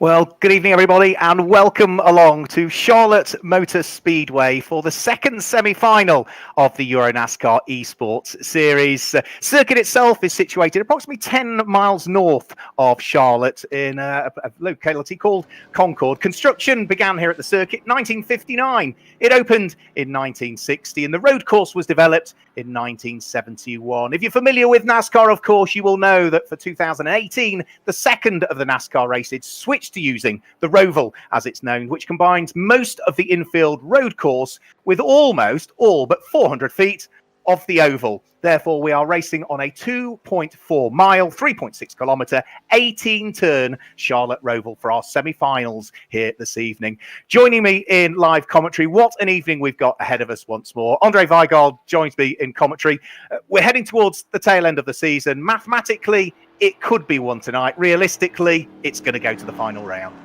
Well, good evening, everybody, and welcome along to Charlotte Motor Speedway for the second semi-final of the EuroNASCAR Esports Series. Circuit itself is situated approximately 10 miles north of Charlotte in a locality called Concord. Construction began here at the circuit in 1959. It opened in 1960, and the road course was developed in 1971. If you're familiar with NASCAR, of course, you will know that for 2018, the second of the NASCAR races switched to using the Roval, as it's known, which combines most of the infield road course with almost all but 400 feet of the oval. Therefore, we are racing on a 2.4 mile, 3.6 kilometre, 18 turn Charlotte Roval for our semi-finals here this evening. Joining me in live commentary, what an evening we've got ahead of us once more. Andre Weigald joins me in commentary. We're heading towards the tail end of the season. Mathematically, it could be one tonight. Realistically, it's going to go to the final round.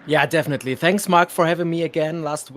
Yeah, definitely. Thanks, Mark, for having me again. Last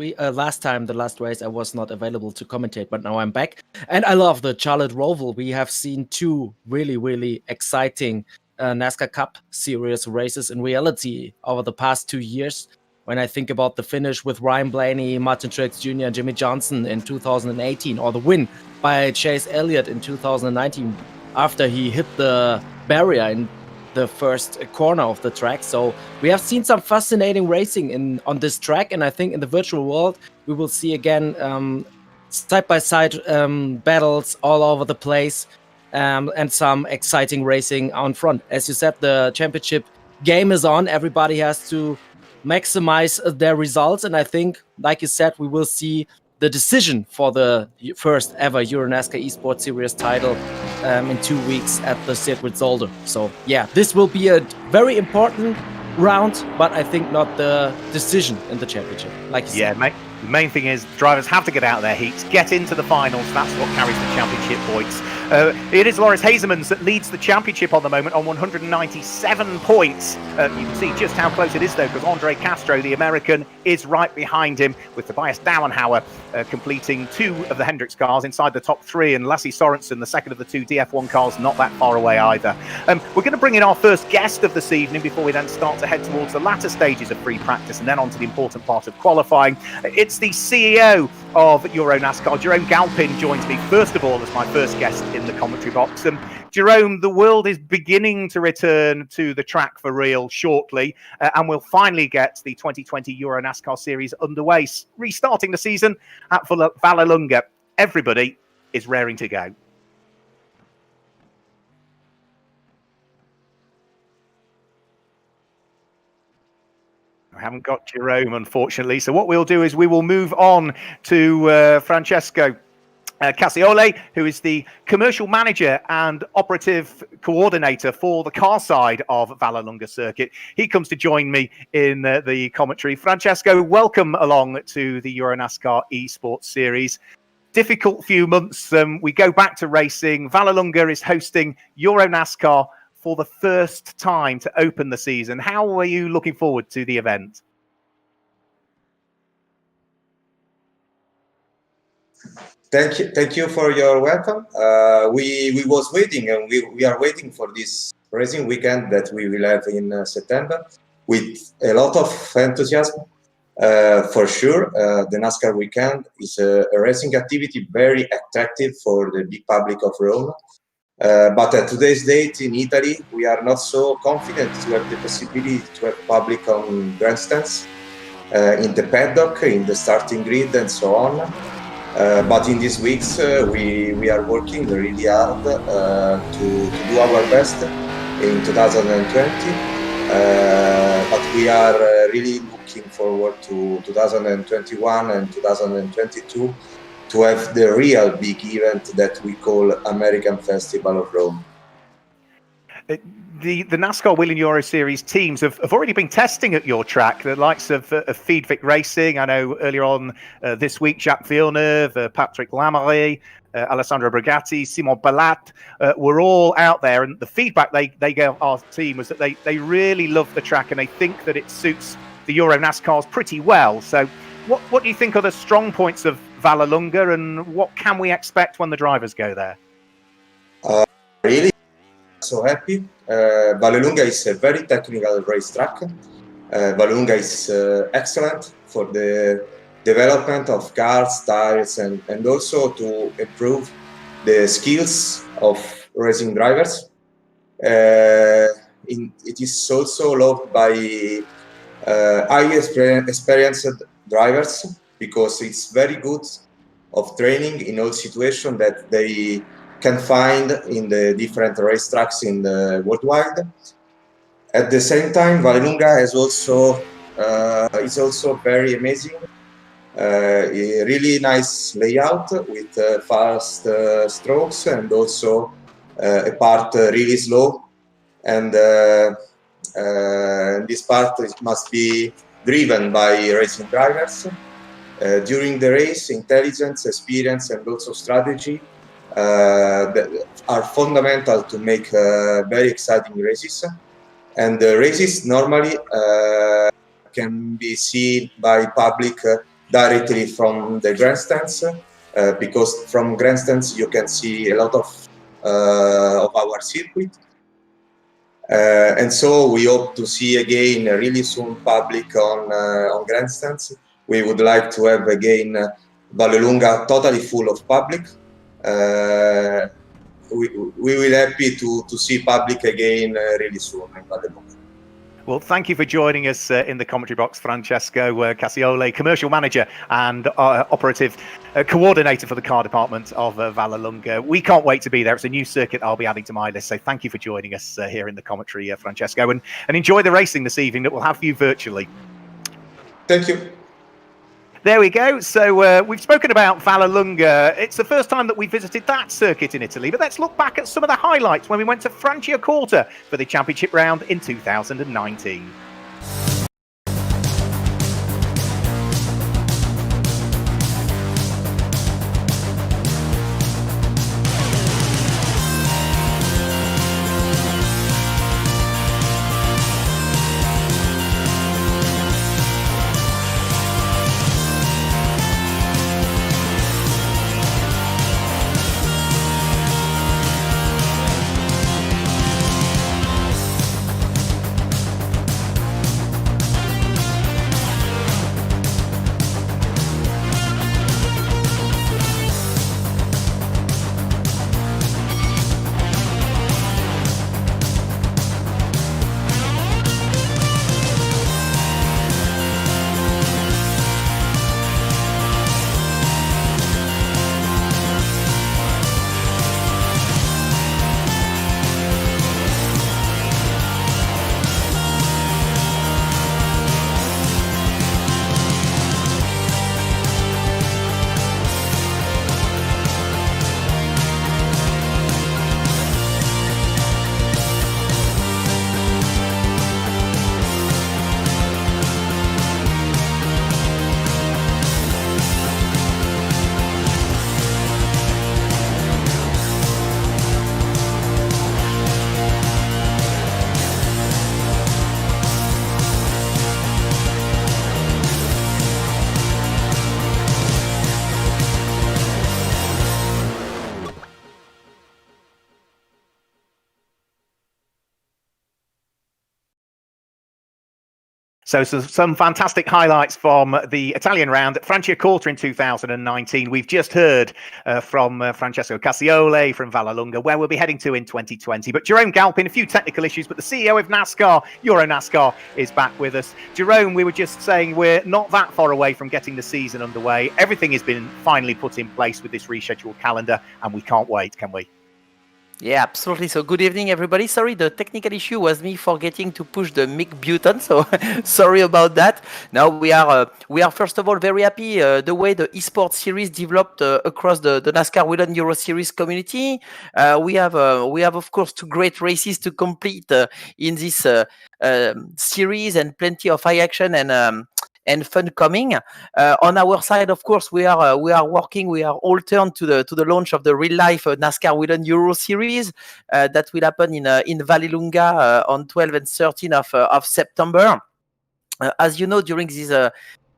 time, the last race, I was not available to commentate, but now I'm back. And I love the Charlotte Roval. We have seen two really exciting NASCAR Cup Series races in reality over the past 2 years. When I think about the finish with Ryan Blaney, Martin Truex Jr., and Jimmy Johnson in 2018, or the win by Chase Elliott in 2019 after he hit the barrier in the first corner of the track. So we have seen some fascinating racing on this track, and I think in the virtual world we will see again side-by-side battles all over the place, and some exciting racing on front. As you said, the championship game is on. Everybody has to maximize their results, and I think, like you said, we will see the decision for the first ever EuroNASCAR Esports Series title in 2 weeks at the Circuit Zolder. So yeah, this will be a very important round, but I think not the decision in the championship. Like you said. Mate. The main thing is drivers have to get out of their heats, get into the finals. That's what carries the championship points. It is Loris Hazemans that leads the championship on the moment on 197 points. You can see just how close it is, though, because Andre Castro, the American, is right behind him, with Tobias Dauenhauer completing 2 of the Hendricks cars inside the top 3, and Lasse Sorensen, the second of the 2 DF1 cars, not that far away either. We're going to bring in our first guest of this evening before we then start to head towards the latter stages of free practice and then on to the important part of qualifying. It's the CEO of EuroNASCAR, Jerome Galpin, joins me first of all as my first guest in the commentary box. Jerome, the world is beginning to return to the track for real shortly, and we'll finally get the 2020 EuroNASCAR Series underway, restarting the season at Vallelunga. Everybody is raring to go. I haven't got Jerome, unfortunately. So what we'll do is we will move on to Francesco Cassiole, who is the commercial manager and operative coordinator for the car side of Vallelunga Circuit. He comes to join me in the commentary. Francesco, welcome along to the EuroNASCAR Esports Series. Difficult few months. We go back to racing. Vallelunga is hosting EuroNASCAR for the first time to open the season. How are you looking forward to the event? Thank you for your welcome. We was waiting, and we are waiting for this racing weekend that we will have in September with a lot of enthusiasm. For sure, the NASCAR weekend is a racing activity very attractive for the big public of Rome. But at today's date in Italy, we are not so confident to have the possibility to have public on grandstands, in the paddock, in the starting grid, and so on. But in these weeks, we are working really hard to do our best in 2020. But we are really looking forward to 2021 and 2022 to have the real big event that we call American Festival of Rome. The NASCAR Whelen Euro Series teams have already been testing at your track, the likes of Feedvic Racing. I know earlier on this week, Jacques Villeneuve, Patrick Lamaré, Alessandro Brigatti, Simon Balat were all out there. And the feedback they gave our team was that they really love the track and they think that it suits the EuroNASCARs pretty well. So what do you think are the strong points of Vallelunga, and what can we expect when the drivers go there? Really so happy. Vallelunga is a very technical racetrack. Vallelunga is excellent for the development of cars, tires, and also to improve the skills of racing drivers. It is also loved by highly experienced drivers because it's very good of training in all situations that they can find in the different racetracks in the worldwide. At the same time, Vallelunga is also very amazing. A really nice layout with fast strokes and also a part really slow. And this part must be driven by racing drivers. During the race, intelligence, experience, and also strategy are fundamental to make very exciting races. And the races normally can be seen by public directly from the grandstands, because from grandstands you can see a lot of our circuit. And so we hope to see again really soon public on grandstands. We would like to have again Vallelunga totally full of public. We will happy to see public again really soon in Vallelunga. Well, thank you for joining us in the commentary box, Francesco Cassiole, commercial manager and operative coordinator for the car department of Vallelunga. We can't wait to be there. It's a new circuit I'll be adding to my list. So thank you for joining us here in the commentary, Francesco, and enjoy the racing this evening that we'll have for you virtually. Thank you. There we go. So we've spoken about Vallelunga. It's the first time that we visited that circuit in Italy, but let's look back at some of the highlights when we went to Franciacorta for the championship round in 2019. So some fantastic highlights from the Italian round at Franciacorta in 2019. We've just heard from Francesco Cassiole from Vallelunga, where we'll be heading to in 2020. But Jerome Galpin, a few technical issues, but the CEO of NASCAR, EuroNASCAR, is back with us. Jerome, we were just saying we're not that far away from getting the season underway. Everything has been finally put in place with this rescheduled calendar, and we can't wait, can we? Yeah, absolutely. So good evening, everybody. Sorry, the technical issue was me forgetting to push the mic button. So sorry about that. Now we are first of all very happy the way the esports series developed across the NASCAR Whelen Euro Series community. We have of course 2 great races to complete in this series, and plenty of high action and fun coming. On our side, of course, we are working. We are all turned to the launch of the real life NASCAR Whelen Euro Series that will happen in Vallelunga on 12 and 13 of September. As you know, during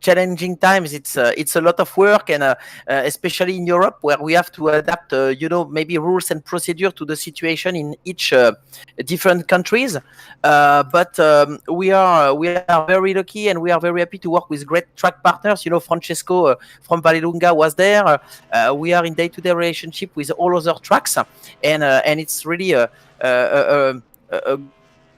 challenging times. It's a lot of work, and especially in Europe, where we have to adapt, maybe rules and procedure to the situation in each different countries. But we are very lucky, and we are very happy to work with great track partners. Francesco from Vallelunga was there. We are in day-to-day relationship with all other tracks, and it's really a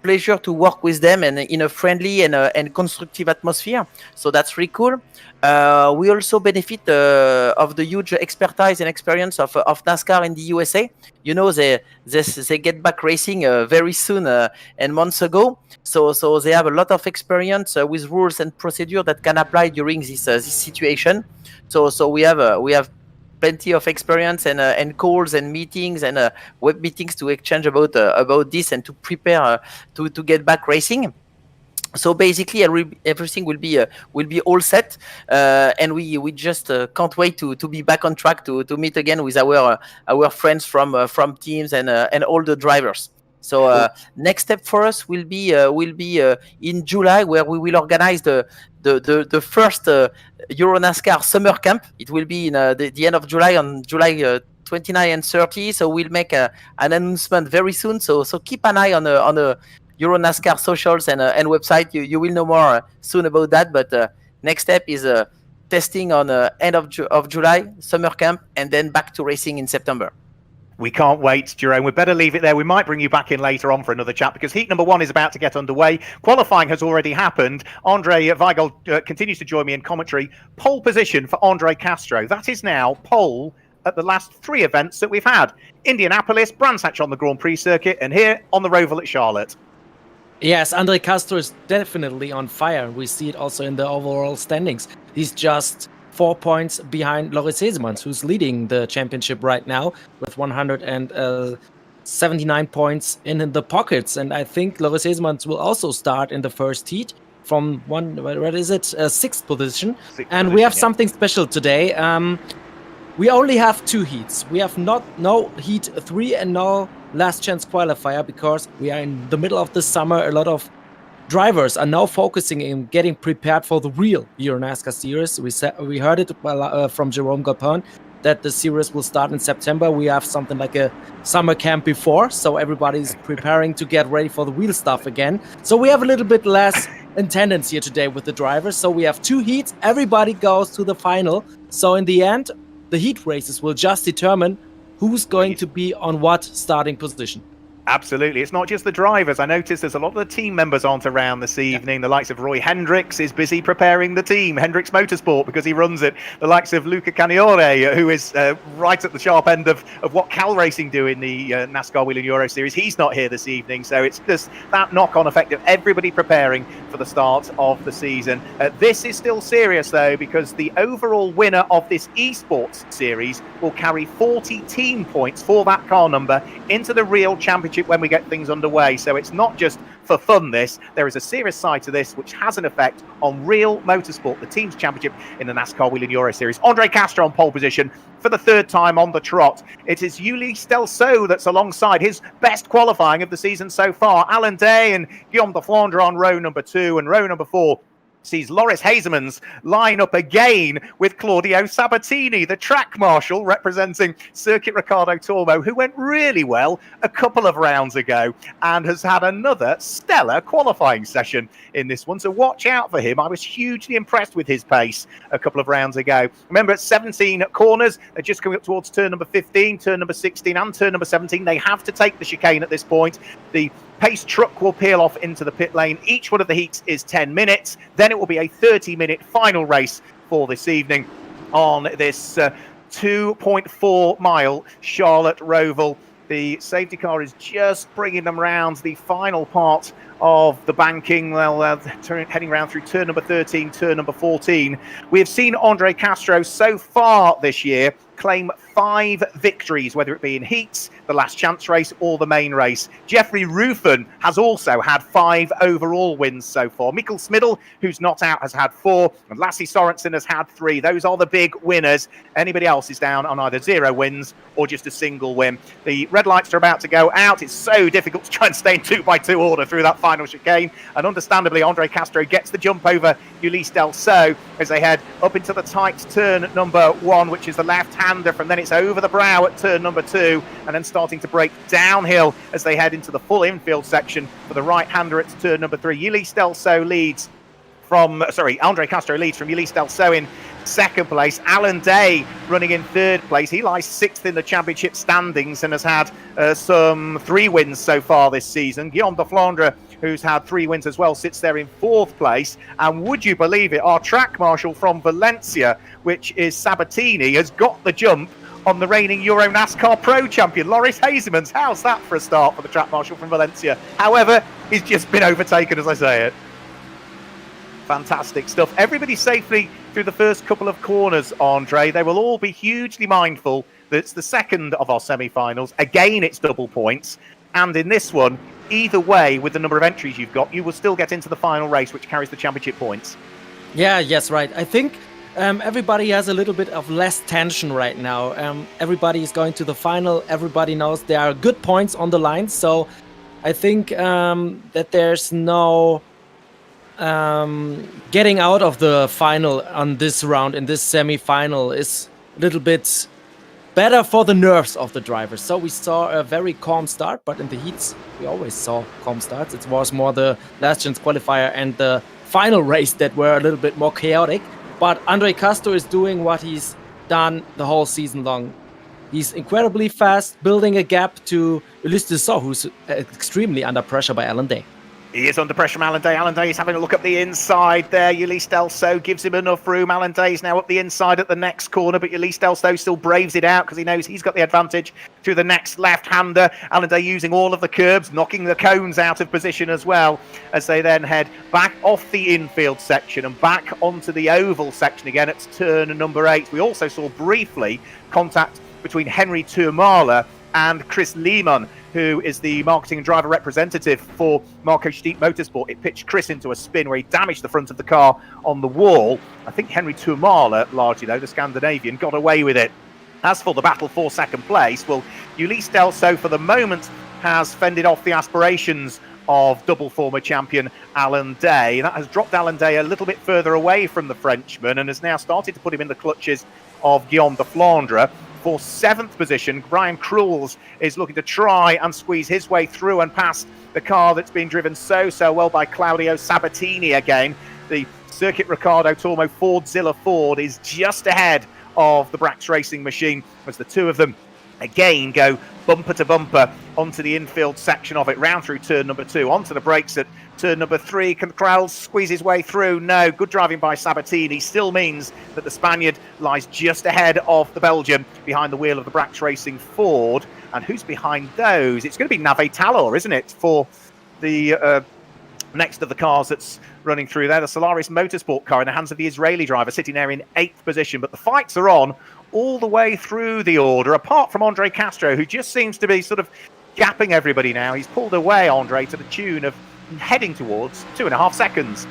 pleasure to work with them and in a friendly and constructive atmosphere. So that's really cool. We also benefit of the huge expertise and experience of NASCAR in the USA. They get back racing very soon and months ago. So they have a lot of experience with rules and procedure that can apply during this situation. So we have plenty of experience and calls and meetings and web meetings to exchange about this and to prepare to get back racing. So basically, everything will be all set, and we just can't wait to be back on track to meet again with our friends from teams and all the drivers. So next step for us will be in July, where we will organize the first EuroNASCAR summer camp. It will be in the end of July, on July 29 and 30. So we'll make an announcement very soon. So keep an eye on the EuroNASCAR socials and website. You will know more soon about that. But next step is testing on end of July, summer camp, and then back to racing in September. We can't wait, Jerome. We better leave it there. We might bring you back in later on for another chat, because heat number 1 is about to get underway. Qualifying has already happened. Andre Weigel continues to join me in commentary. Pole position for Andre Castro. That is now pole at the last 3 events that we've had. Indianapolis, Brands Hatch on the Grand Prix circuit, and here on the Roval at Charlotte. Yes, Andre Castro is definitely on fire. We see it also in the overall standings. He's just 4 points behind Loris Hesemans, who's leading the championship right now with 179 points in the pockets. And I think Loris Hesemans will also start in the first heat from sixth position. We have something special today. We only have 2 heats. We have no heat 3 and no last chance qualifier, because we are in the middle of the summer. A lot of drivers are now focusing in getting prepared for the real EuroNASCAR series. We heard it from Jerome Gopin that the series will start in September. We have something like a summer camp before, so everybody's preparing to get ready for the real stuff again. So we have a little bit less attendance here today with the drivers. So we have 2 heats. Everybody goes to the final. So in the end, the heat races will just determine who's going to be on what starting position. Absolutely. It's not just the drivers. I noticed there's a lot of the team members aren't around this evening. The likes of Roy Hendricks is busy preparing the team, Hendricks Motorsport, because he runs it. The likes of Luca Caniore, who is right at the sharp end of what Cal Racing do in the NASCAR Whelen Euro Series. He's not here this evening. So it's just that knock-on effect of everybody preparing for the start of the season. This is still serious, though, because the overall winner of this esports series will carry 40 team points for that car number into the real championship when we get things underway. So it's not just for fun, this. There is a serious side to this which has an effect on real motorsport, the team's championship in the NASCAR Whelen Euro Series. Andre Castro on pole position for the 3rd time on the trot. It is Yuli Stelso that's alongside his best qualifying of the season so far. Alan Day and Guillaume de Flandre on row number 2, and row number 4 sees Loris Hesemans line up again with Claudio Sabatini, the track marshal representing Circuit Ricardo Tormo, who went really well a couple of rounds ago and has had another stellar qualifying session in this one. So watch out for him. I was hugely impressed with his pace a couple of rounds ago. Remember, at 17 corners, they're just coming up towards turn number 15, turn number 16 and turn number 17. They have to take the chicane at this point. The pace truck will peel off into the pit lane. Each one of the heats is 10 minutes. Then it will be a 30-minute final race for this evening on this 2.4 mile Charlotte Roval. The safety car is just bringing them round the final part of the banking. Well, heading round through turn number 13, turn number 14. We have seen Andre Castro so far this year claim 5 victories, whether it be in heats, the last chance race, or the main race. Jeffrey Rufen has also had 5 overall wins so far. Mikkel Smiddel, who's not out, has had 4, and Lassie Sorensen has had 3. Those are the big winners. Anybody else is down on either 0 wins or just a single win. The red lights are about to go out. It's so difficult to try and stay in 2x2 order through that final final chicane, and understandably, Andre Castro gets the jump over Ulysse Delceau as they head up into the tight turn number 1, which is the left-hander. From then it's over the brow at turn number 2, and then starting to break downhill as they head into the full infield section for the right-hander at turn number 3. Andre Castro leads from Ulysse Delceau in second place. Alan Day running in third place. He lies 6th in the championship standings and has had some 3 wins so far this season. Guillaume de Flandre, who's had 3 wins as well, sits there in 4th place. And would you believe it, our track marshal from Valencia, which is Sabatini, has got the jump on the reigning EuroNASCAR Pro champion, Loris Hazemans. How's that for a start for the track marshal from Valencia? However, he's just been overtaken as I say it. Fantastic stuff. Everybody safely through the first couple of corners, Andre. They will all be hugely mindful that it's the second of our semi-finals. Again, it's double points. And in this one, either way, with the number of entries you've got, you will still get into the final race, which carries the championship points. Yeah, yes, right. I think everybody has a little bit of less tension right now. Everybody is going to the final. Everybody knows there are good points on the line. So I think that there's no getting out of the final on this round, in this semi-final, is a little bit better for the nerves of the drivers. So we saw a very calm start, but in the heats we always saw calm starts. It was more the last chance qualifier and the final race that were a little bit more chaotic. But Andre Castro is doing what he's done the whole season long. He's incredibly fast, building a gap to Ulysse Delceau, who's extremely under pressure by Alan Day. He is under pressure from Alan Day. Alan Day is having a look up the inside there. Ulysse Delceau gives him enough room. Alan Day is now up the inside at the next corner, but Ulysse Delceau still braves it out because he knows he's got the advantage through the next left-hander. Alan Day using all of the curbs, knocking the cones out of position as well, as they then head back off the infield section and back onto the oval section again at turn number 8. We also saw briefly contact between Henry Tourmala and Chris Lehmann, who is the marketing and driver representative for Marco Stiep Motorsport. It pitched Chris into a spin where he damaged the front of the car on the wall. I think Henry Tourmala, largely though, the Scandinavian, got away with it. As for the battle for second place, well, Ulysse Delceau for the moment has fended off the aspirations of double former champion Alan Day. That has dropped Alan Day a little bit further away from the Frenchman and has now started to put him in the clutches of Guillaume de Flandre. For 7th position, Brian Cruels is looking to try and squeeze his way through and past the car that's been driven so well by Claudio Sabatini again. The Circuit Ricardo Tormo Fordzilla Ford is just ahead of the Brax Racing machine as the two of them again go bumper to bumper onto the infield section of it, round through turn number 2, onto the brakes at turn number 3. Can Krauls squeeze his way through? No. Good driving by Sabatini still means that the Spaniard lies just ahead of the Belgian behind the wheel of the Brax Racing Ford. And who's behind those? It's going to be Nave Talor, isn't it, for the next of the cars that's running through there. The Solaris Motorsport car in the hands of the Israeli driver, sitting there in 8th position. But the fights are on all the way through the order, apart from Andre Castro, who just seems to be sort of gapping everybody now. He's pulled away, Andre, to the tune of heading towards 2.5 seconds.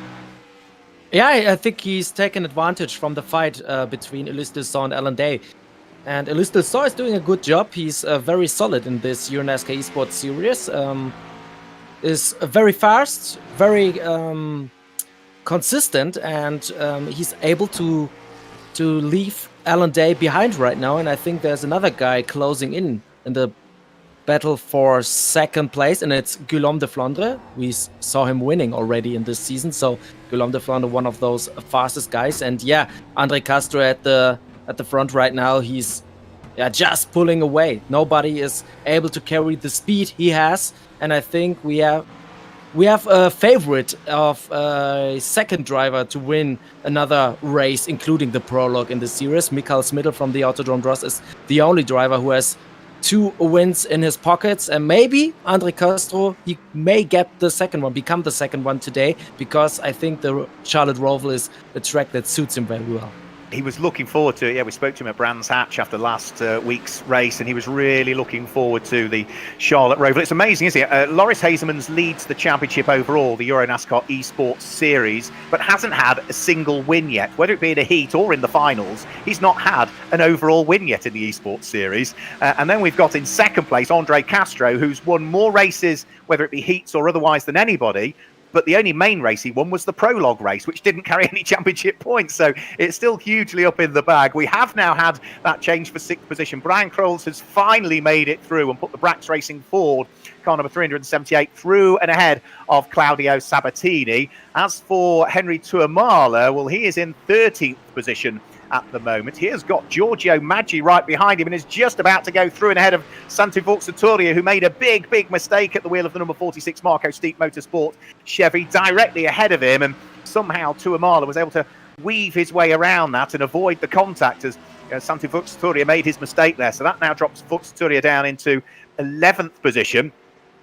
Yeah, I think he's taken advantage from the fight between Ulysse Delceau and Alan Day. And Ulysse Delceau is doing a good job. He's very solid in this EuroNASCAR Esports Series. Is very fast, very consistent, and he's able to leave Alan Day behind right now. And I think there's another guy closing in the battle for second place, and it's Guillaume de Flandre. We saw him winning already in this season, so Guillaume de Flandre, one of those fastest guys. And yeah, Andre Castro at the front right now. He's just pulling away. Nobody is able to carry the speed he has, and I think we have a favorite of a second driver to win another race, including the prologue in the series. Mikael Smiddel from the Autodrome Dross is the only driver who has 2 wins in his pockets, and maybe Andre Castro, he may get the second one, become the second one today, because I think the Charlotte Roval is a track that suits him very well. he was looking forward to it. Yeah, we spoke to him at Brands Hatch after last week's race, and he was really looking forward to the Charlotte Roval. It's amazing, isn't it? Loris Hazemans leads the championship overall, the EuroNASCAR Esports Series, but hasn't had a single win yet. Whether it be in a heat or in the finals, he's not had an overall win yet in the Esports Series. And then we've got in second place Andre Castro, who's won more races, whether it be heats or otherwise, than anybody. But the only main race he won was the prologue race, which didn't carry any championship points. So it's still hugely up in the bag. We have now had that change for sixth position. Brian Krols has finally made it through and put the Brax Racing Ford, car number 378, through and ahead of Claudio Sabatini. As for Henry Tuamala, well, he is in 13th position at the moment. He has got Giorgio Maggi right behind him and is just about to go through and ahead of Santi Vuxatoria, who made a big mistake at the wheel of the number 46 Marco Steep Motorsport Chevy, directly ahead of him, and somehow Tuamala was able to weave his way around that and avoid the contact as Santi Vuxatoria made his mistake there. So that now drops Vuxatoria down into 11th position.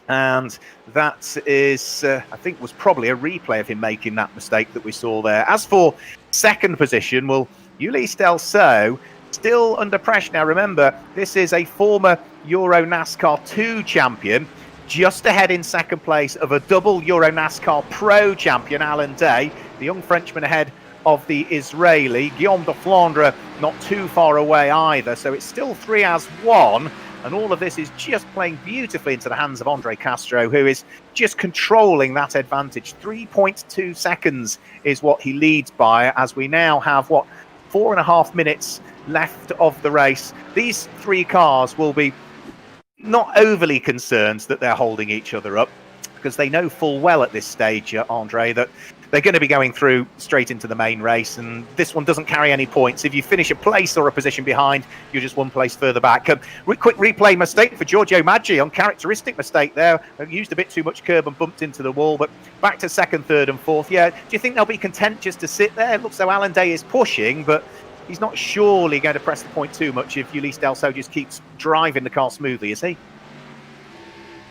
And that is, I think, was probably a replay of him making that mistake that we saw there. As for second position, well, Ulysse Delso still under pressure. Now, remember, this is a former EuroNASCAR 2 champion, just ahead in second place of a double EuroNASCAR Pro champion, Alan Day, the young Frenchman ahead of the Israeli. Guillaume de Flandre not too far away either. So it's still 3-1. And all of this is just playing beautifully into the hands of Andre Castro, who is just controlling that advantage. 3.2 seconds is what he leads by, as we now have, 4.5 minutes left of the race. These three cars will be not overly concerned that they're holding each other up, because they know full well at this stage, Andre, that they're going to be going through straight into the main race, and this one doesn't carry any points. If you finish a place or a position behind, you're just one place further back. Quick replay mistake for Giorgio Maggi, uncharacteristic mistake there. Used a bit too much curb and bumped into the wall, but back to second, third and fourth. Yeah, do you think they'll be content just to sit there? It looks though Alan Day is pushing, but he's not surely going to press the point too much if Ulysse Delso just keeps driving the car smoothly, is he?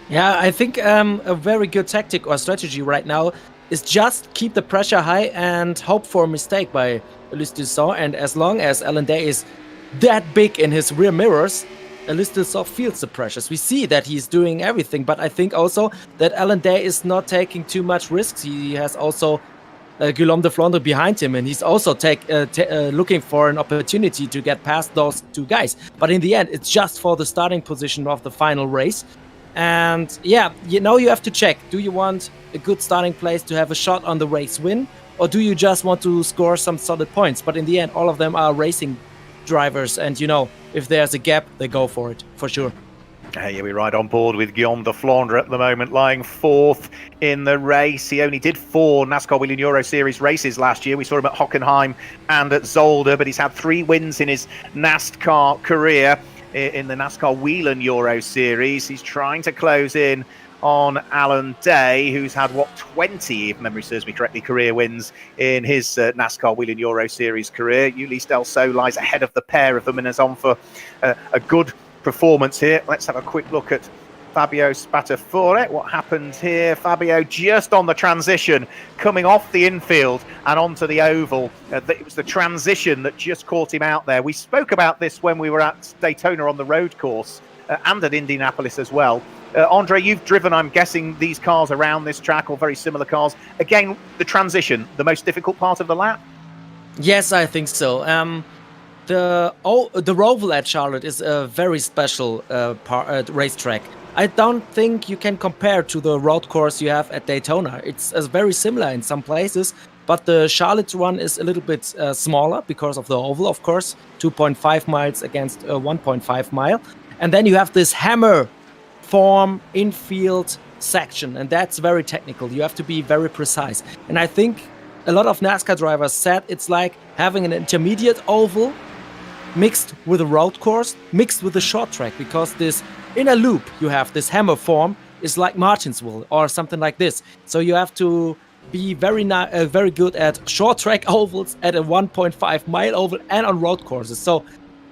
Yeah, I think a very good tactic or strategy right now is just keep the pressure high and hope for a mistake by Ulysse Delso. And as long as Alan Day is that big in his rear mirrors, Ulysse Delso feels the pressures. We see that he's doing everything, but I think also that Alan Day is not taking too much risks. He has also Guillaume de Flandre behind him, and he's also looking for an opportunity to get past those two guys. But in the end, it's just for the starting position of the final race. And yeah, you have to check. Do you want a good starting place to have a shot on the race win? Or do you just want to score some solid points? But in the end, all of them are racing drivers. And if there's a gap, they go for it, for sure. Yeah, we're right on board with Guillaume de Flandre at the moment, lying fourth in the race. He only did 4 NASCAR Whelen Euro Series races last year. We saw him at Hockenheim and at Zolder, but he's had 3 wins in his NASCAR career. In the NASCAR Whelen Euro Series, he's trying to close in on Alan Day, who's had 20, if memory serves me correctly, career wins in his NASCAR Whelen Euro Series career. Ulysse Delso lies ahead of the pair of them and is on for a good performance here. Let's have a quick look at Fabio Spatafore. What happened here? Fabio just on the transition, coming off the infield and onto the oval. It was the transition that just caught him out there. We spoke about this when we were at Daytona on the road course and at Indianapolis as well. Andre, you've driven, I'm guessing, these cars around this track, or very similar cars. Again, the transition, the most difficult part of the lap? Yes, I think so. The Roval at Charlotte is a very special racetrack. I don't think you can compare to the road course you have at Daytona. It's very similar in some places, but the Charlotte run is a little bit smaller because of the oval, of course, 2.5 miles against 1.5 mile. And then you have this hammer form infield section, and that's very technical. You have to be very precise. And I think a lot of NASCAR drivers said it's like having an intermediate oval mixed with a road course, mixed with a short track, because this inner loop you have, this hammer form, is like Martinsville or something like this. So you have to be very good at short track ovals, at a 1.5 mile oval, and on road courses. So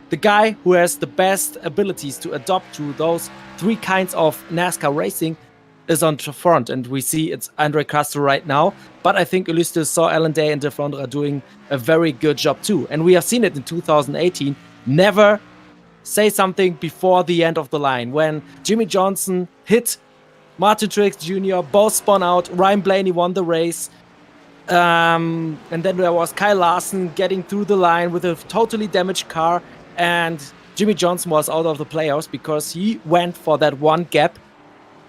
the guy who has the best abilities to adapt to those 3 kinds of NASCAR racing is on front, and we see it's Andre Castro right now. But I think Ulisses saw Alan Day and De Flandre doing a very good job too. And we have seen it in 2018. Never say something before the end of the line. When Jimmy Johnson hit Martin Truex Jr., both spun out. Ryan Blaney won the race. And then there was Kyle Larson getting through the line with a totally damaged car. And Jimmy Johnson was out of the playoffs because he went for that one gap.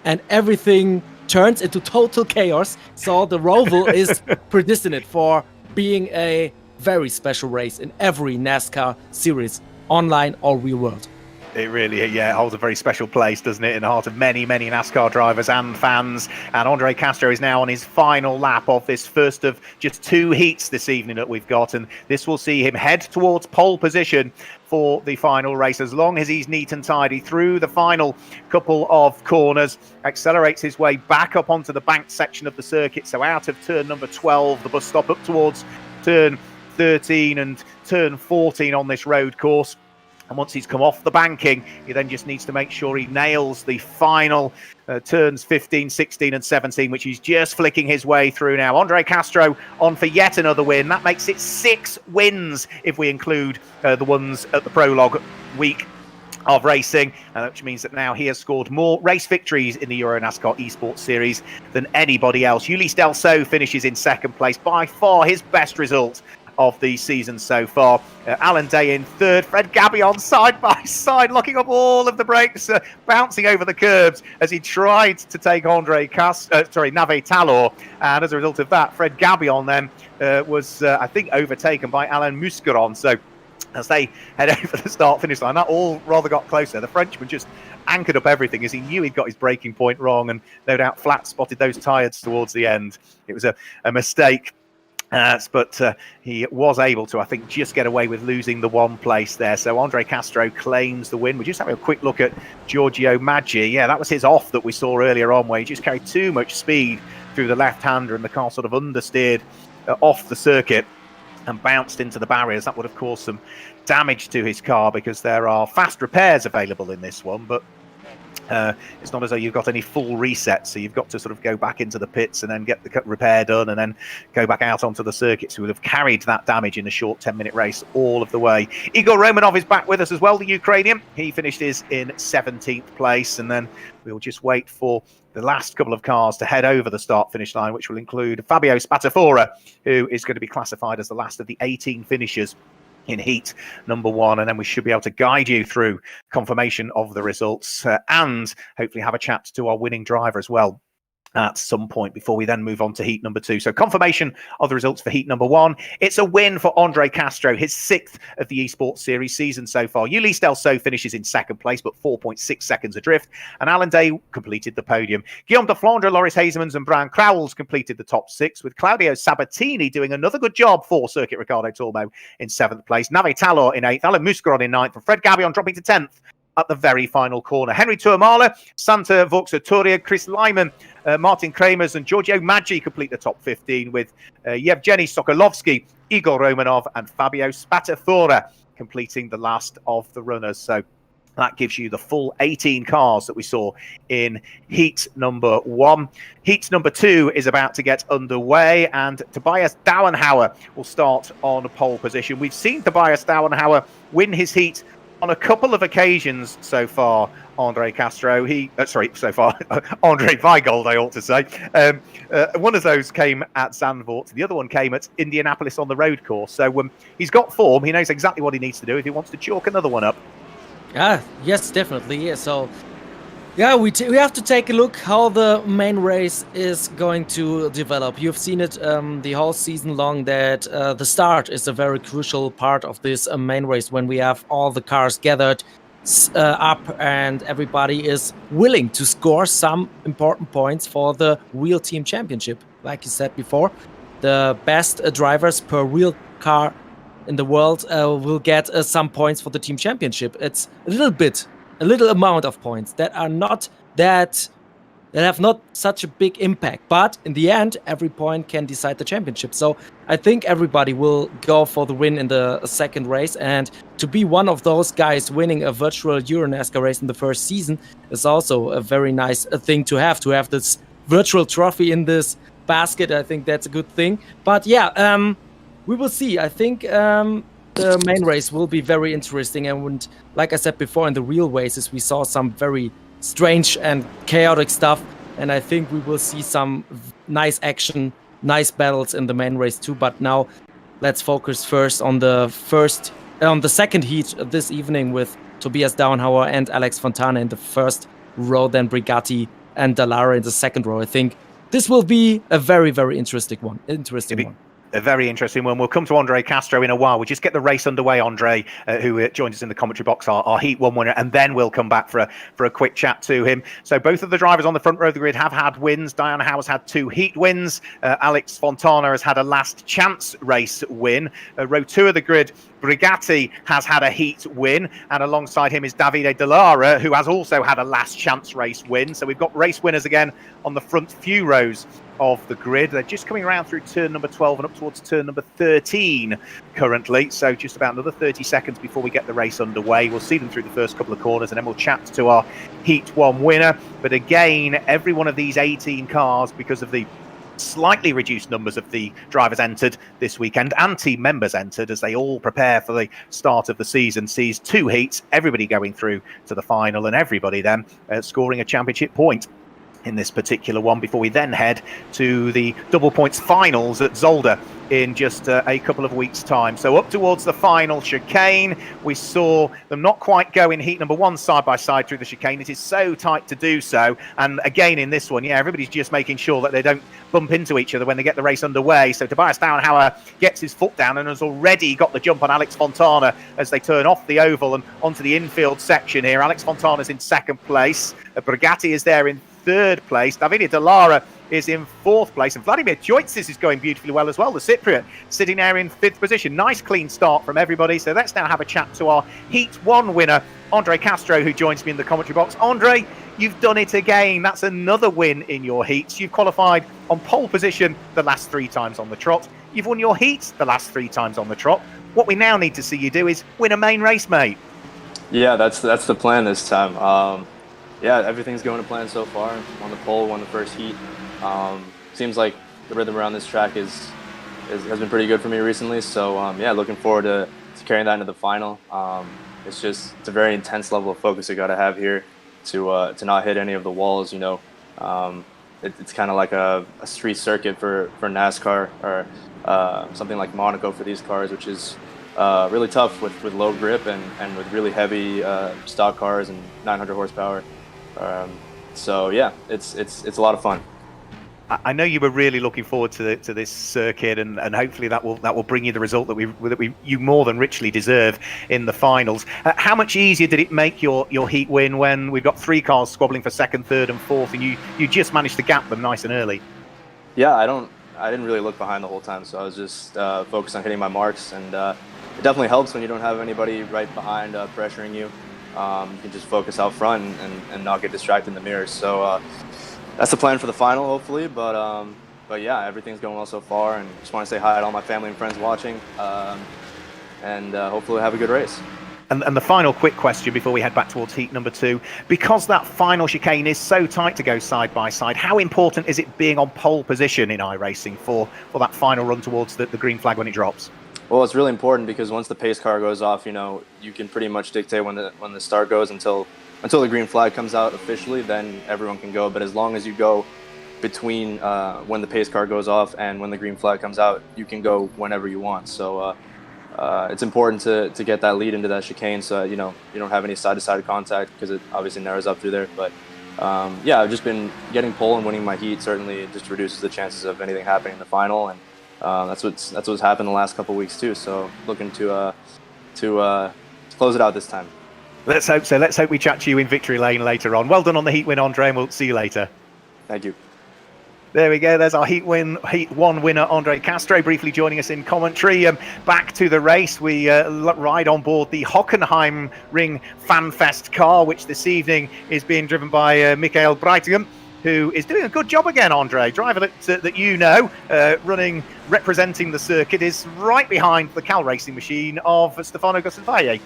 And everything turns into total chaos. So the Roval is predestined for being a very special race in every NASCAR series, online or real world. It really, holds a very special place, doesn't it, in the heart of many, many NASCAR drivers and fans. And Andre Castro is now on his final lap of this first of just 2 heats this evening that we've got. And this will see him head towards pole position for the final race, as long as he's neat and tidy through the final couple of corners, accelerates his way back up onto the banked section of the circuit. So out of turn number 12, the bus stop, up towards turn 13 and turn 14 on this road course. And once he's come off the banking, he then just needs to make sure he nails the final turns 15, 16 and 17, which he's just flicking his way through now. Andre Castro on for yet another win. That makes it 6 wins if we include the ones at the prologue week of racing, which means that now he has scored more race victories in the EuroNASCAR Esports Series than anybody else. Ulysse Delceau finishes in second place, by far his best result of the season so far. Alan Day in third, Fred Gabion side by side, locking up all of the brakes, bouncing over the curbs as he tried to take Nave Talor, and as a result of that, Fred Gabion then was, I think, overtaken by Alain Muscaron. So as they head over the start-finish line, that all rather got closer. The Frenchman just anchored up everything as he knew he'd got his braking point wrong, and no doubt flat spotted those tyres towards the end. It was a mistake. But he was able to, I think, just get away with losing the one place there. So Andre Castro claims the win. We're just having a quick look at Giorgio Maggi. Yeah, that was his off that we saw earlier on, where he just carried too much speed through the left-hander and the car sort of understeered off the circuit and bounced into the barriers. That would have caused some damage to his car, because there are fast repairs available in this one, but it's not as though you've got any full resets, so you've got to sort of go back into the pits and then get the repair done and then go back out onto the circuit. So we would have carried that damage in a short 10-minute race all of the way. Igor Romanov is back with us as well, the Ukrainian. He finished his in 17th place, and then we'll just wait for the last couple of cars to head over the start-finish line, which will include Fabio Spatafora, who is going to be classified as the last of the 18 finishers in heat number 1, and then we should be able to guide you through confirmation of the results and hopefully have a chat to our winning driver as well at some point before we then move on to heat number 2. So confirmation of the results for heat number 1. It's a win for Andre Castro, his 6th of the Esports Series season so far. Ulysse Delceau finishes in second place, but 4.6 seconds adrift, and Alan Day completed the podium. Guillaume de Flandre, Loris Hazemans and Brian Crowells completed the top 6, with Claudio Sabatini doing another good job for Circuit Ricardo Tormo in 7th place, Nave Talor in 8th, Alain Muscaron in 9th, and Fred Gabion dropping to 10th at the very final corner. Henry Tuamala, Santa Vauxhall-Touria, Chris Lyman, Martin Kramers and Giorgio Maggi complete the top 15, with Yevgeny Sokolovsky, Igor Romanov and Fabio Spatafora completing the last of the runners. So that gives you the full 18 cars that we saw in heat number 1. Heat number 2 is about to get underway, and Tobias Dauenhauer will start on pole position. We've seen Tobias Dauenhauer win his heat on a couple of occasions so far, Andre Castro. Andre Weigold, I ought to say. One of those came at Zandvoort. The other one came at Indianapolis on the road course. So he's got form. He knows exactly what he needs to do if he wants to chalk another one up. Yes, definitely. Yeah, so we have to take a look how the main race is going to develop. You've seen it the whole season long that the start is a very crucial part of this main race, when we have all the cars gathered up and everybody is willing to score some important points for the real team championship. Like you said before, the best drivers per real car in the world will get some points for the team championship. It's a little amount of points that are not that that have not such a big impact. But in the end, every point can decide the championship. So I think everybody will go for the win in the second race. And to be one of those guys winning a virtual EuroNASCAR race in the first season is also a very nice thing to have this virtual trophy in this basket. I think that's a good thing. But yeah, we will see. I think the main race will be very interesting. And like I said before, in the real races, we saw some very strange and chaotic stuff, and I think we will see some nice action, nice battles in the main race too. But now let's focus first on the second heat this evening with Tobias Downhauer and Alex Fontana in the first row, then Brigatti and Dallara in the second row. I think this will be a very, very interesting one. A very interesting one. We'll come to Andre Castro in a while. We'll just get the race underway, Andre, who joined us in the commentary box, our Heat 1 winner, and then we'll come back for a quick chat to him. So both of the drivers on the front row of the grid have had wins. Diana Howe has had 2 Heat wins. Alex Fontana has had a last chance race win. Row 2 of the grid, Brigatti has had a Heat win, and alongside him is Davide Dallara, who has also had a last chance race win. So we've got race winners again on the front few rows of the grid. They're just coming around through turn number 12 and up towards turn number 13 currently, so just about another 30 seconds before we get the race underway. We'll see them through the first couple of corners, and then we'll chat to our Heat 1 winner. But again, every one of these 18 cars, because of the slightly reduced numbers of the drivers entered this weekend and team members entered as they all prepare for the start of the season, sees 2 heats, everybody going through to the final, and everybody then scoring a championship point in this particular one, before we then head to the double points finals at Zolder in just a couple of weeks' time. So up towards the final chicane, we saw them not quite go in heat number 1 side by side through the chicane. It is so tight to do so, and again in this one, everybody's just making sure that they don't bump into each other when they get the race underway. So Tobias Downhauer gets his foot down and has already got the jump on Alex Fontana as they turn off the oval and onto the infield section here. Alex Fontana's in second place. Brigatti is there in third place. Davide Dallara is in fourth place, and Vladimir Joitsis is going beautifully well as well. The Cypriot sitting there in fifth position. Nice clean start from everybody. So let's now have a chat to our Heat 1 winner, Andre Castro, who joins me in the commentary box. Andre, you've done it again. That's another win in your heats. You've qualified on pole position the last 3 times on the trot. You've won your heats the last 3 times on the trot. What we now need to see you do is win a main race, mate. Yeah, that's the plan this time. Yeah, everything's going to plan so far. On the pole, won the first heat. Seems like the rhythm around this track has been pretty good for me recently. So yeah, looking forward to carrying that into the final. It's a very intense level of focus you got to have here to not hit any of the walls. You know, it's kind of like a street circuit for NASCAR, or something like Monaco for these cars, which is really tough with low grip and with really heavy stock cars and 900 horsepower. So yeah, it's a lot of fun. I know you were really looking forward to this circuit, and hopefully that will bring you the result that you more than richly deserve in the finals. How much easier did it make your heat win when we've got 3 cars squabbling for second, third, and fourth, and you just managed to gap them nice and early? Yeah, I didn't really look behind the whole time, so I was just focused on hitting my marks, and it definitely helps when you don't have anybody right behind pressuring you. You can just focus out front and not get distracted in the mirrors. So that's the plan for the final, hopefully. But yeah, everything's going well so far, and just want to say hi to all my family and friends watching, and hopefully we'll have a good race. And the final quick question before we head back towards heat number 2, because that final chicane is so tight to go side by side, how important is it being on pole position in iRacing for that final run towards the green flag when it drops? Well, it's really important because once the pace car goes off, you know, you can pretty much dictate when the start goes until the green flag comes out officially. Then everyone can go. But as long as you go between when the pace car goes off and when the green flag comes out, you can go whenever you want. So it's important to get that lead into that chicane, so you know you don't have any side-to-side contact, because it obviously narrows up through there. But yeah, I've just been getting pole and winning my heat. Certainly just reduces the chances of anything happening in the final, and that's what's happened the last couple of weeks too. So looking to close it out this time. Let's hope so. Let's hope we chat to you in victory lane later on. Well done on the heat win, Andre, and we'll see you later. Thank you. There we go. There's our Heat 1 winner, Andre Castro, briefly joining us in commentary. Back to the race. We ride on board the Hockenheim Ring FanFest car, which this evening is being driven by Michael Breitigam. who is doing a good job again, Andre. Driver that you know, representing the circuit, is right behind the Cal Racing machine of Stefano Gustavalle.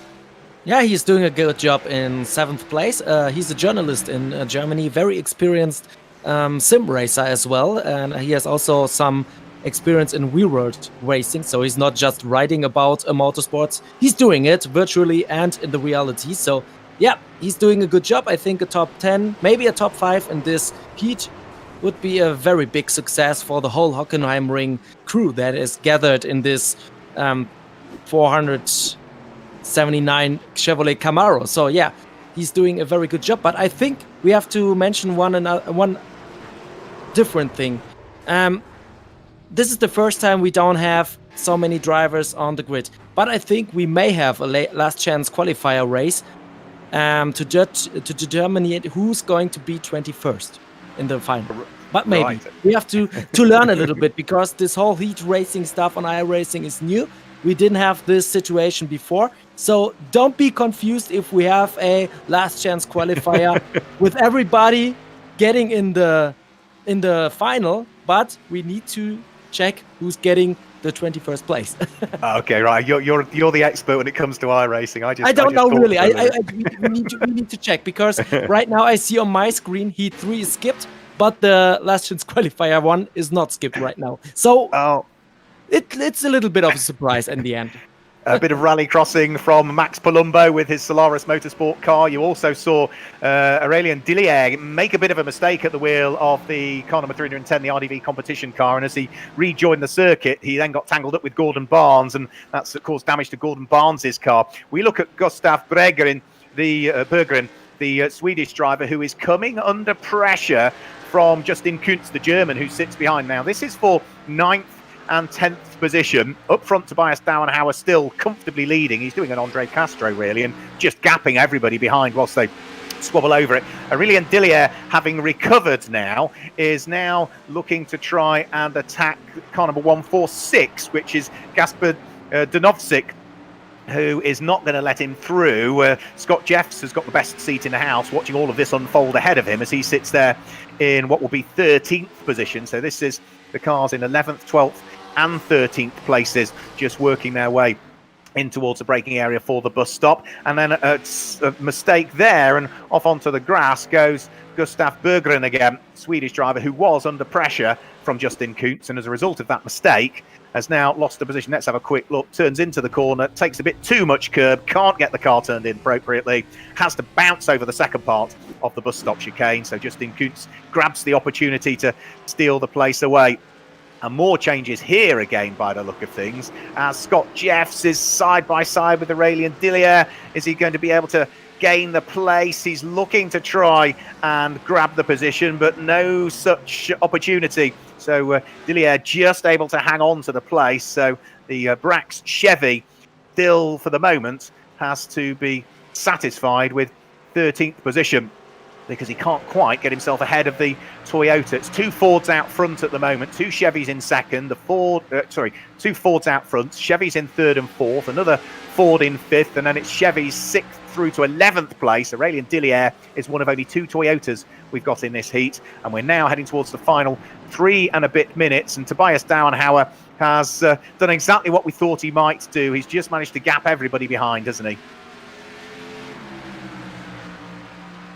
Yeah, he's doing a good job in 7th place. He's a journalist in Germany, very experienced sim racer as well. And he has also some experience in real world racing. So he's not just writing about motorsports. He's doing it virtually and in the reality. So yeah, he's doing a good job. I think a top 10, maybe a top 5 in this heat would be a very big success for the whole Hockenheimring crew that is gathered in this 479 Chevrolet Camaro. So yeah, he's doing a very good job. But I think we have to mention one different thing. This is the first time we don't have so many drivers on the grid. But I think we may have a last chance qualifier race to determine who's going to be 21st in the final. But maybe Right. we have to learn a little bit, because this whole heat racing stuff on iRacing is new. We didn't have this situation before. So don't be confused if we have a last chance qualifier with everybody getting in the final, but we need to check who's getting the 21st place. Okay, right. You're the expert when it comes to iRacing. I don't know thought really. so. We need to check, because right now I see on my screen Heat 3 is skipped, but the last chance qualifier one is not skipped right now. So it's a little bit of a surprise in the end. A bit of rally crossing from Max Palumbo with his Solaris Motorsport car. You also saw Aurélien Dillier make a bit of a mistake at the wheel of the Carnot 310, the RDV competition car. And as he rejoined the circuit, he then got tangled up with Gordon Barnes, and that's caused damage to Gordon Barnes' car. We look at Gustav Berggren, the Swedish driver, who is coming under pressure from Justin Kuntz, the German, who sits behind. Now, this is for 9th and 10th position. Up front, Tobias Dauenhauer still comfortably leading. He's doing an Andre Castro, really, and just gapping everybody behind whilst they squabble over it. Aurélien Dillier, having recovered now, is now looking to try and attack car number 146, which is Gasper Donovsik, who is not going to let him through. Scott Jeffs has got the best seat in the house, watching all of this unfold ahead of him as he sits there in what will be 13th position. So this is the cars in 11th, 12th and 13th places, just working their way in towards the braking area for the bus stop. And then a mistake there, and off onto the grass goes Gustav Berggren again, Swedish driver who was under pressure from Justin Kuntz, and as a result of that mistake has now lost the position. Let's have a quick look. Turns into the corner, takes a bit too much curb, can't get the car turned in appropriately, has to bounce over the second part of the bus stop chicane. So Justin Kuntz grabs the opportunity to steal the place away. And more changes here again by the look of things, as Scott Jeffs is side by side with Aurélien Dillier. Is he going to be able to gain the place? He's looking to try and grab the position, but no such opportunity. So Dillier just able to hang on to the place. So the Brax Chevy still, for the moment, has to be satisfied with 13th position, because he can't quite get himself ahead of the Toyota. It's two Fords out front at the moment, two Chevys in second, two Fords out front, Chevys in third and fourth, another Ford in fifth, and then it's Chevy's 6th through to 11th place. Aurélien Dillier is one of only two Toyotas we've got in this heat, and we're now heading towards the final 3 and a bit minutes, and Tobias Dauenhauer has done exactly what we thought he might do. He's just managed to gap everybody behind, hasn't he?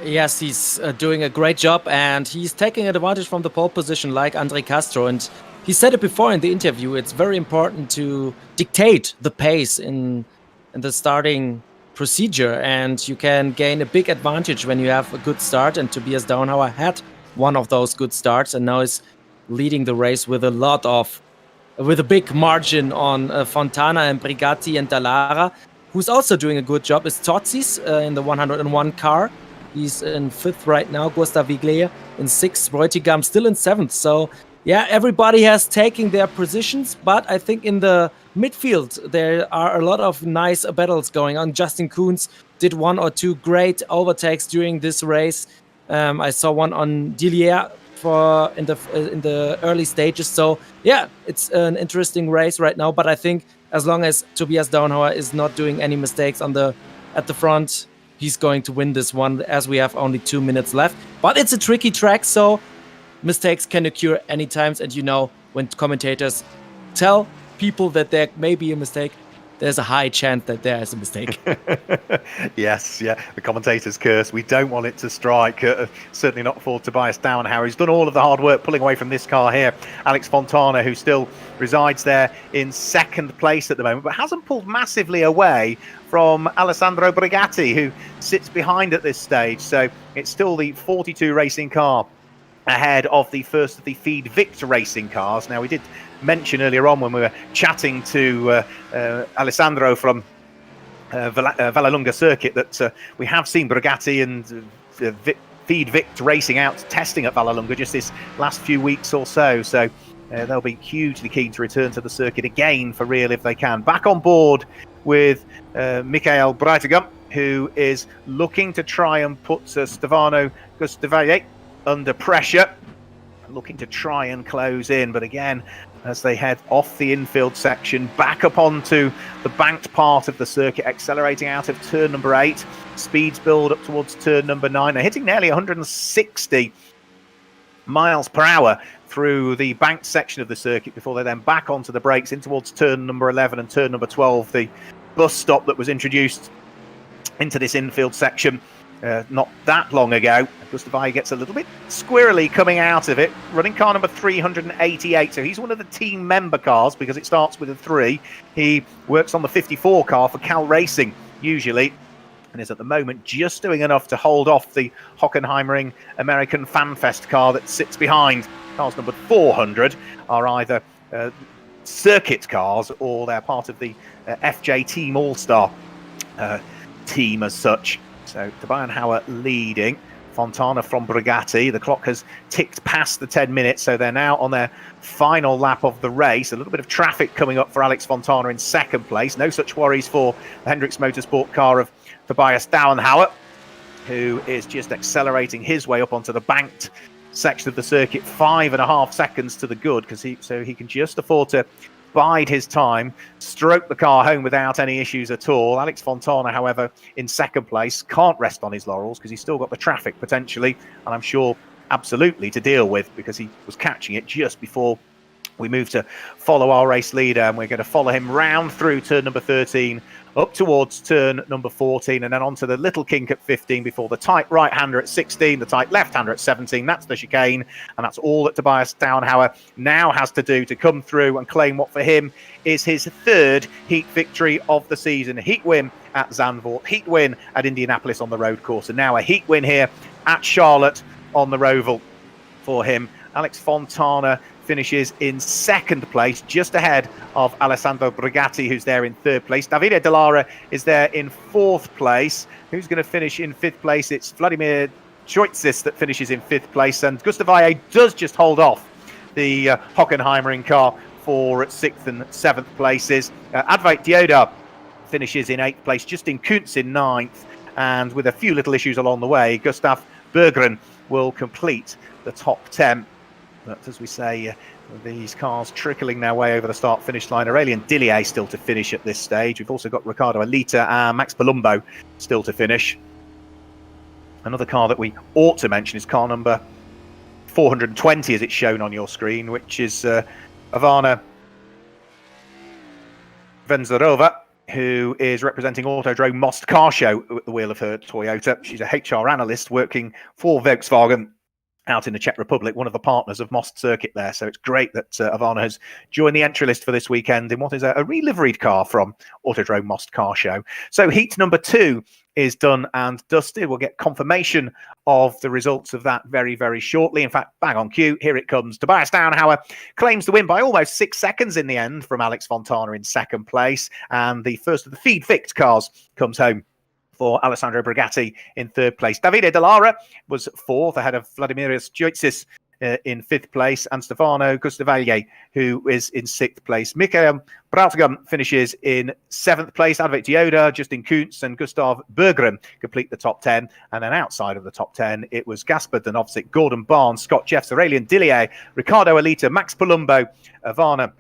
Yes, he's doing a great job, and he's taking advantage from the pole position like Andre Castro. And he said it before in the interview, it's very important to dictate the pace in the starting procedure, and you can gain a big advantage when you have a good start. And Tobias Dauenhauer had one of those good starts, and now is leading the race with a big margin on Fontana and Brigatti and Dallara. Who's also doing a good job is Tozzi's in the 101 car. He's in 5th right now. Gustav Viglia in 6th. Bräutigam still in 7th. So, yeah, everybody has taken their positions. But I think in the midfield, there are a lot of nice battles going on. Justin Kuntz did 1 or 2 great overtakes during this race. I saw one on Dillier in the early stages. So, yeah, it's an interesting race right now. But I think as long as Tobias Dauenhauer is not doing any mistakes at the front, he's going to win this one, as we have only 2 minutes left. But it's a tricky track, so mistakes can occur any times. And you know, when commentators tell people that there may be a mistake, there's a high chance that there is a mistake. Yes, yeah, the commentator's curse. We don't want it to strike. Certainly not for Tobias Downhour, who's done all of the hard work pulling away from this car here. Alex Fontana, who still resides there in second place at the moment, but hasn't pulled massively away from Alessandro Brigatti, who sits behind at this stage. So it's still the 42 racing car ahead of the first of the Feed Victor racing cars. Now, we did mention earlier on when we were chatting to Alessandro from Vallelunga circuit that we have seen Brigatti and Feed Victor racing out testing at Vallelunga just this last few weeks or so. So they'll be hugely keen to return to the circuit again for real if they can. Back on board with Michael Breitigam, who is looking to try and put Stefano Gustavaglia under pressure, looking to try and close in. But again, as they head off the infield section, back up onto the banked part of the circuit, accelerating out of turn number 8. Speeds build up towards turn number 9. They're hitting nearly 160 miles per hour through the banked section of the circuit before they then back onto the brakes in towards turn number 11 and turn number 12, the bus stop that was introduced into this infield section not that long ago. Gustavai gets a little bit squirrely coming out of it, running car number 388. So he's one of the team member cars because it starts with a 3. He works on the 54 car for Cal Racing usually, and is at the moment just doing enough to hold off the Hockenheimring American FanFest car that sits behind. Cars numbered 400 are either circuit cars or they're part of the FJ Team All-Star team as such. So Tobias Hauer leading, Fontana from Brigatti. The clock has ticked past the 10 minutes, so they're now on their final lap of the race. A little bit of traffic coming up for Alex Fontana in second place. No such worries for the Hendricks Motorsport car of Tobias Downhauer, who is just accelerating his way up onto the banked section of the circuit. 5.5 seconds to the good, because he can just afford to bide his time, stroke the car home without any issues at all. Alex Fontana, however, in second place, can't rest on his laurels because he's still got the traffic potentially, and I'm sure absolutely to deal with, because he was catching it just before we move to follow our race leader, and we're going to follow him round through turn number 13 up towards turn number 14 and then onto the little kink at 15 before the tight right-hander at 16, the tight left-hander at 17. That's the chicane, and that's all that Tobias Downhauer now has to do to come through and claim what for him is his third heat victory of the season. A heat win at Zandvoort, heat win at Indianapolis on the road course, and now a heat win here at Charlotte on the Roval for him. Alex Fontana finishes in second place, just ahead of Alessandro Brigatti, who's there in third place. Davide Dallara is there in fourth place. Who's going to finish in fifth place? It's Vladimir Choitsis that finishes in fifth place, and Gustavai does just hold off the Hockenheimring car for sixth and seventh places. Advait Dioda finishes in eighth place, Justin Kuntz in ninth, and with a few little issues along the way, Gustav Berggren will complete the top 10. But as we say, these cars trickling their way over the start-finish line. Aurelien Dillier still to finish at this stage. We've also got Ricardo Alita and Max Palumbo still to finish. Another car that we ought to mention is car number 420, as it's shown on your screen, which is Ivana Venzarova, who is representing Autodrome Most Car Show at the wheel of her Toyota. She's a HR analyst working for Volkswagen out in the Czech Republic, one of the partners of Most Circuit there. So it's great that Ivana has joined the entry list for this weekend in what is a re-liveried car from Autodrome Most Car Show. So heat number 2 is done and dusted. We'll get confirmation of the results of that very, very shortly. In fact, bang on cue, here it comes. Tobias Downhauer claims the win by almost 6 seconds in the end from Alex Fontana in second place. And the first of the Feed Vict cars comes home for Alessandro Brigatti in third place. Davide Dallara was fourth, ahead of Vladimiris Joitsis in fifth place, and Stefano Gustavaglia, who is in sixth place. Michael Breitigam finishes in seventh place. Advait Dioda, Justin Kuntz, and Gustav Berggren complete the top 10. And then outside of the top 10, it was Gaspar Danovsik, Gordon Barnes, Scott Jeffs, Aurelien Dillier, Ricardo Alita, Max Palumbo, Ivana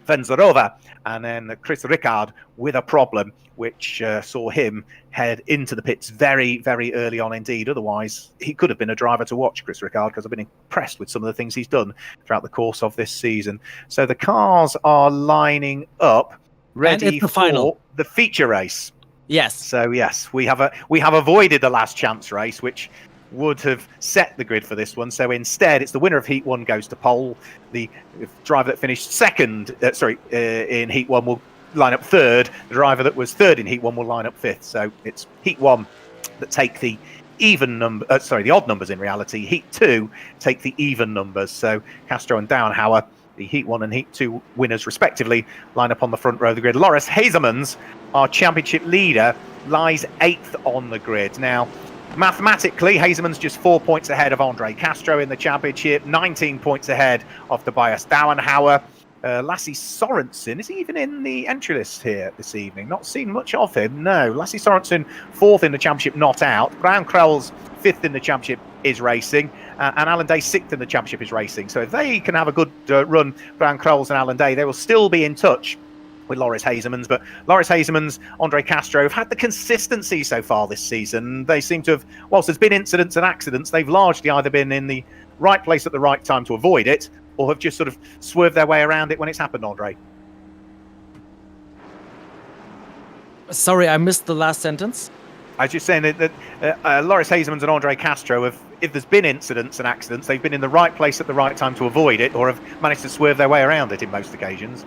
Venzarova, and then Chris Ricard with a problem, which saw him head into the pits very, very early on indeed. Otherwise, he could have been a driver to watch, Chris Ricard, because I've been impressed with some of the things he's done throughout the course of this season. So the cars are lining up, ready for the feature race. Yes. So yes, we have avoided the last chance race, which would have set the grid for this one. So instead, it's the winner of Heat 1 goes to pole. The driver that finished second, in Heat 1 will line up third. The driver that was third in Heat 1 will line up fifth. So it's Heat 1 that take the the odd numbers in reality. Heat 2 take the even numbers. So Castro and Downhauer, the Heat 1 and Heat 2 winners respectively, line up on the front row of the grid. Loris Hazemans, our championship leader, lies 8th on the grid. Now, mathematically, Hazemans just 4 points ahead of Andre Castro in the championship, 19 points ahead of Tobias Dauenhauer. Lasse Sorensen, is he even in the entry list here this evening? Not seen much of him, no. Lasse Sorensen, 4th in the championship, not out. Brian Krell's 5th in the championship, is racing. And Alan Day 6th in the championship, is racing. So if they can have a good run, Brian Krells and Alan Day, they will still be in touch with Loris Hazemans. But Loris Hazemans, Andre Castro have had the consistency so far this season. They seem to have, whilst there's been incidents and accidents, they've largely either been in the right place at the right time to avoid it, or have just sort of swerved their way around it when it's happened, Andre. Sorry, I missed the last sentence. I was just saying that Loris Hazemans and Andre Castro have, if there's been incidents and accidents, they've been in the right place at the right time to avoid it, or have managed to swerve their way around it in most occasions.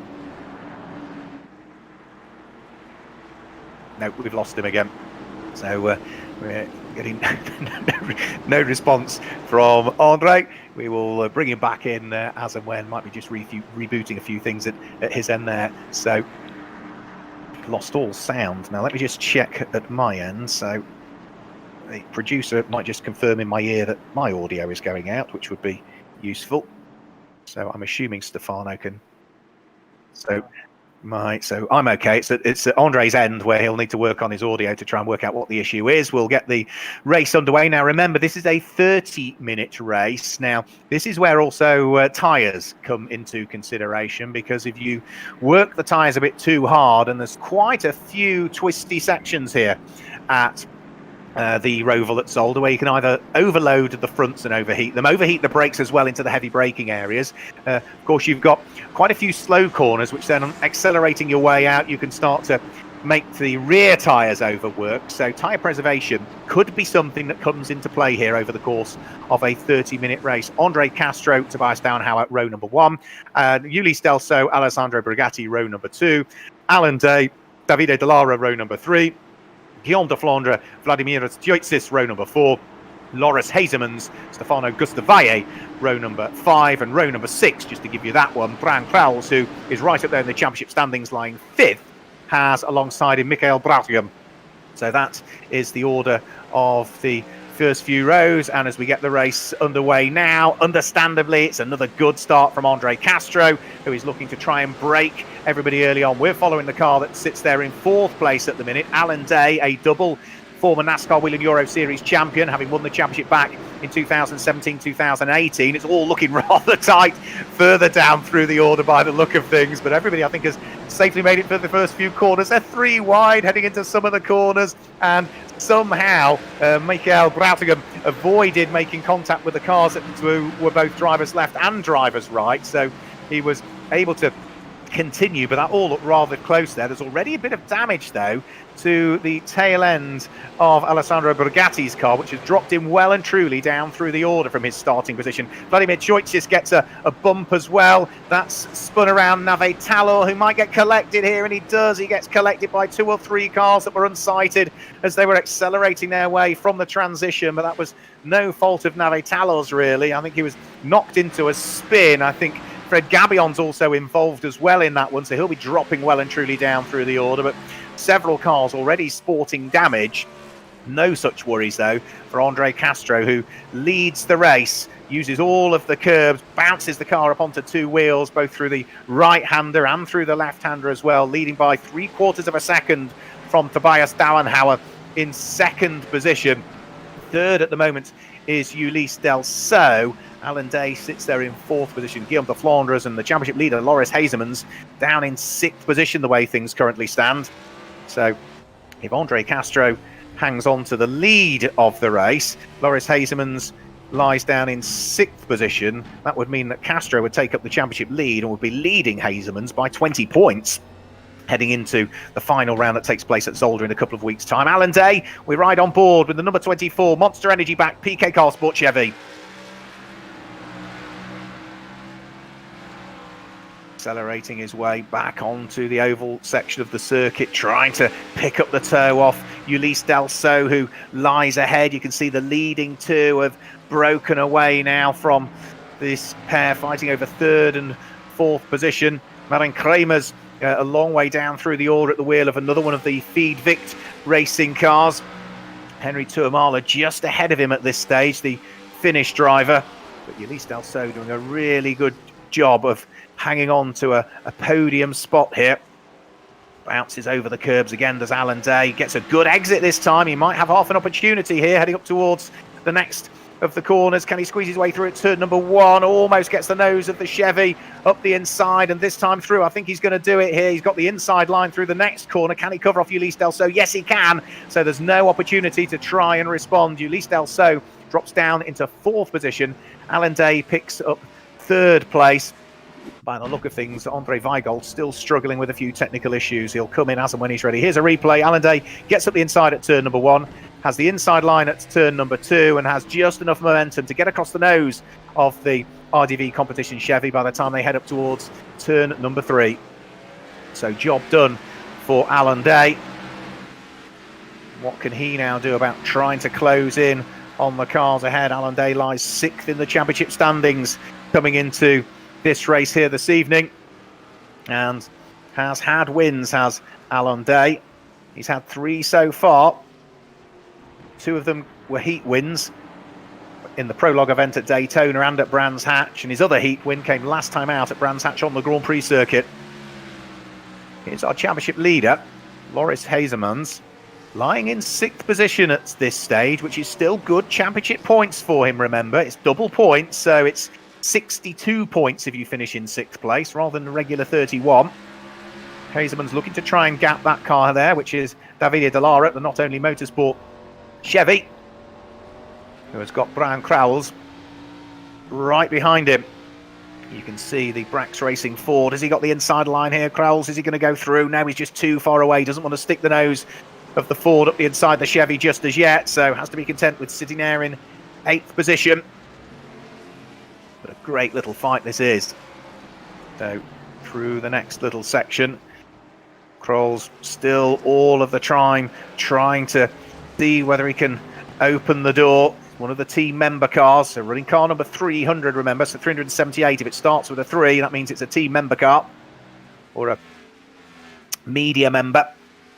No, we've lost him again. So we're getting no response from Andre. We will bring him back in as and when. Might be just rebooting a few things at his end there. So lost all sound. Now let me just check at my end. So the producer might just confirm in my ear that my audio is going out, which would be useful. So I'm assuming Stefano can. So I'm okay. It's at Andre's end where he'll need to work on his audio to try and work out what the issue is. We'll get the race underway. Now, remember, this is a 30-minute race. Now, this is where also tyres come into consideration, because if you work the tyres a bit too hard, and there's quite a few twisty sections here at the Roval at Zolder, where you can either overload the fronts and overheat them, overheat the brakes as well into the heavy braking areas. Of course, you've got quite a few slow corners, which then, accelerating your way out, you can start to make the rear tyres overwork. So tyre preservation could be something that comes into play here over the course of a 30-minute race. Andre Castro, Tobias Dauenhauer, row number 1. Yuli Stelso, Alessandro Brigatti, row number 2. Alan Day, Davide Dallara, row number 3. Guillaume de Flandre, Vladimir Stjoitsis, row number 4. Loris Hazemans, Stefano Gustavalle, row number 5. And row number 6, just to give you that one, Brian Krauls, who is right up there in the championship standings, lying 5th, has alongside him Michael Brautigan. So that is the order of the first few rows. And as we get the race underway now, understandably, it's another good start from Andre Castro, who is looking to try and break everybody early on. We're following the car that sits there in 4th place at the minute. Alan Day, a double former NASCAR Whelen Euro Series champion, having won the championship back in 2017-2018. It's all looking rather tight further down through the order by the look of things, but everybody, I think, has safely made it for the first few corners. They're 3 wide heading into some of the corners, and somehow Michael Brautigan avoided making contact with the cars that were both drivers left and drivers right, so he was able to continue, but that all looked rather close there. There's already a bit of damage, though, to the tail end of Alessandro Brigatti's car, which has dropped him well and truly down through the order from his starting position. Vladimir Stjoitsis gets a bump as well. That's spun around Nave Talor, who might get collected here, and he does. He gets collected by 2 or 3 cars that were unsighted as they were accelerating their way from the transition, but that was no fault of Nave Talor's, really. I think he was knocked into a spin. I think Fred Gabion's also involved as well in that one, so he'll be dropping well and truly down through the order, but several cars already sporting damage. No such worries, though, for Andre Castro, who leads the race, uses all of the curbs, bounces the car up onto 2 wheels, both through the right-hander and through the left-hander as well, leading by 3/4 of a second from Tobias Dauenhauer in 2nd position. Third at the moment is Ulysse Delceau. Alan Day sits there in fourth position. Guillaume de Flandres and the championship leader, Loris Hazemans, down in sixth position the way things currently stand. So if Andre Castro hangs on to the lead of the race, Loris Hazemans lies down in sixth position. That would mean that Castro would take up the championship lead and would be leading Hazemans by 20 points heading into the final round that takes place at Zolder in a couple of weeks' time. Alan Day, we ride on board with the number 24 Monster Energy back PK Car Sport Chevy. Accelerating his way back onto the oval section of the circuit, trying to pick up the toe off Ulysse Delceau, who lies ahead. You can see the leading two have broken away now from this pair, fighting over third and fourth position. Marin Kramer's a long way down through the order at the wheel of another one of the Feed Vict racing cars. Henry Tuamala just ahead of him at this stage, the Finnish driver. But Ulysse Delceau doing a really good job of hanging on to a podium spot here. Bounces over the curbs again, does Alan Day. Gets a good exit this time. He might have half an opportunity here, heading up towards the next of the corners. Can he squeeze his way through at turn number one? Almost gets the nose of the Chevy up the inside, and this time through, I think he's going to do it here. He's got the inside line through the next corner. Can he cover off Ulysse Delceau? Yes, he can. So there's no opportunity to try and respond. Ulysse Delceau drops down into fourth position. Alan Day picks up third place. By the look of things, Andre Weigold still struggling with a few technical issues. He'll come in as and when he's ready. Here's a replay. Alan Day gets up the inside at turn number one, has the inside line at turn number two, and has just enough momentum to get across the nose of the RDV competition Chevy by the time they head up towards turn number three. So job done for Alan Day. What can he now do about trying to close in on the cars ahead? Alan Day lies sixth in the championship standings coming into this race here this evening, and has had wins, has Alan Day. He's had three so far. Two of them were heat wins in the prologue event at Daytona and at Brands Hatch, and his other heat win came last time out at Brands Hatch on the Grand Prix circuit. Here's our championship leader, Loris Hazemans, lying in sixth position at this stage, which is still good championship points for him. Remember, it's double points, so it's 62 points if you finish in sixth place rather than the regular 31. Hazemans looking to try and gap that car there, which is Davide Dallara, the Not Only Motorsport Chevy, who has got Brian Crowells right behind him. You can see the Brax Racing Ford. Has he got the inside line here, Crowells? Is he going to go through? No, he's just too far away. Doesn't want to stick the nose of the Ford up the inside the Chevy just as yet, so has to be content with sitting there in eighth position. But a great little fight this is. So through the next little section, Crowells still all of the time trying to see whether he can open the door. One of the team member cars, so running car number 300, remember, so 378. If it starts with a 3, that means it's a team member car or a media member,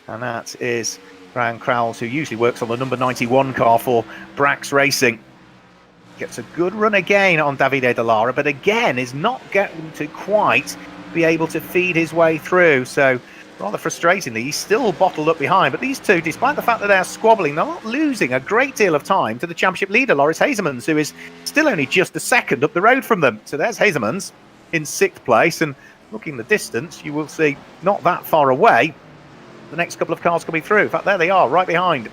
and that is Brian Crowells, who usually works on the number 91 car for Brax Racing. Gets a good run again on Davide Dallara, but again is not going to quite be able to feed his way through. So rather frustratingly, he's still bottled up behind. But these two, despite the fact that they're squabbling, they're not losing a great deal of time to the championship leader, Loris Hazemans, who is still only just a second up the road from them. So there's Hazemans in sixth place, and looking the distance, you will see not that far away the next couple of cars coming through. In fact, there they are, right behind.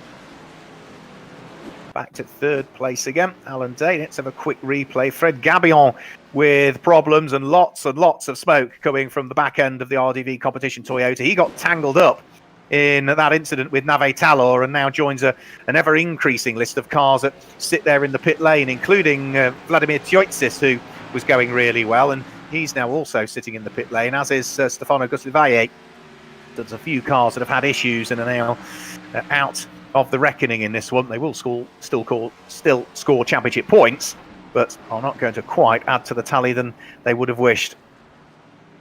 Back to third place again, Alan Day. Let's have a quick replay. Fred Gabillon with problems and lots of smoke coming from the back end of the RDV competition Toyota. He got tangled up in that incident with Nave Talor and now joins an ever-increasing list of cars that sit there in the pit lane, including Vladimir Tioitsis, who was going really well, and he's now also sitting in the pit lane, as is Stefano Guslivalle. There's a few cars that have had issues and are now out of the reckoning in this one. They will still score championship points, but are not going to quite add to the tally than they would have wished.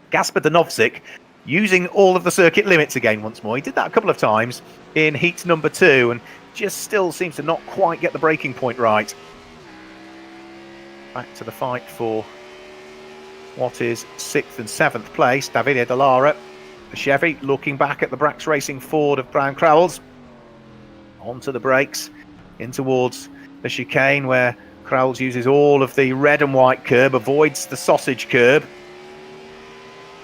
Gasper Danovsik using all of the circuit limits again once more. He did that a couple of times in heat number 2 and just still seems to not quite get the breaking point right. Back to the fight for what is 6th and 7th place. Davide Dallara, the Chevy, looking back at the Brax Racing Ford of Brian Crowells. Onto the brakes, in towards the chicane where Krauls uses all of the red and white curb, avoids the sausage curb.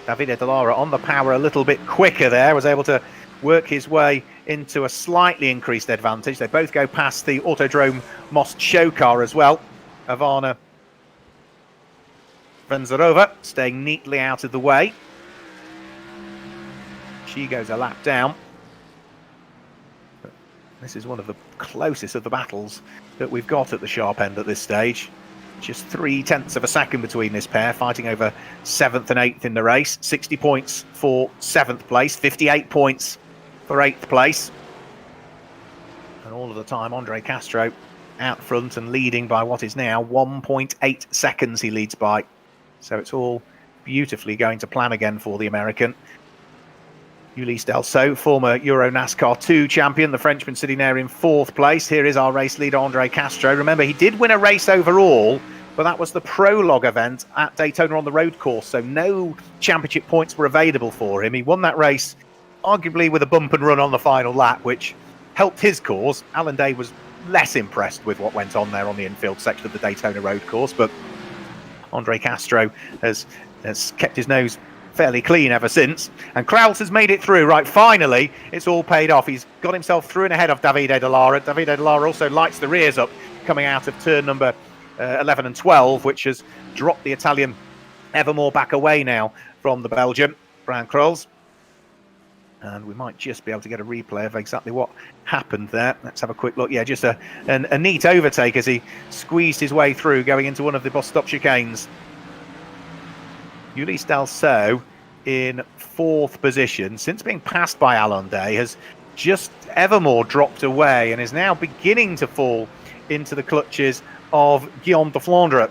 Davide Dallara on the power a little bit quicker there, was able to work his way into a slightly increased advantage. They both go past the Autodrome Most show car as well. Ivana Venzarova staying neatly out of the way. She goes a lap down. But this is one of the closest of the battles that we've got at the sharp end at this stage. Just 0.3 of a second between this pair, fighting over 7th and 8th in the race. 60 points for 7th place, 58 points for 8th place. And all of the time, Andre Castro out front and leading by what is now 1.8 seconds he leads by. So it's all beautifully going to plan again for the American. Ulysse Delceau, former EuroNASCAR 2 champion, the Frenchman sitting there in 4th place. Here is our race leader, Andre Castro. Remember, he did win a race overall, but that was the prologue event at Daytona on the road course, so no championship points were available for him. He won that race, arguably with a bump and run on the final lap, which helped his cause. Alan Day was less impressed with what went on there on the infield section of the Daytona road course, but Andre Castro has kept his nose fairly clean ever since, and Krauls has made it through. Right, finally it's all paid off. He's got himself through and ahead of Davide Dallara. Davide Dallara also lights the rears up coming out of turn number 11 and 12, which has dropped the Italian ever more back away now from the Belgian Brian Krauls. And we might just be able to get a replay of exactly what happened there. Let's have a quick look. Yeah, just a neat overtake as he squeezed his way through, going into one of the bus stop chicanes. Ulysse Delceau in 4th position, since being passed by Alain Day, has just ever more dropped away and is now beginning to fall into the clutches of Guillaume de Flandre,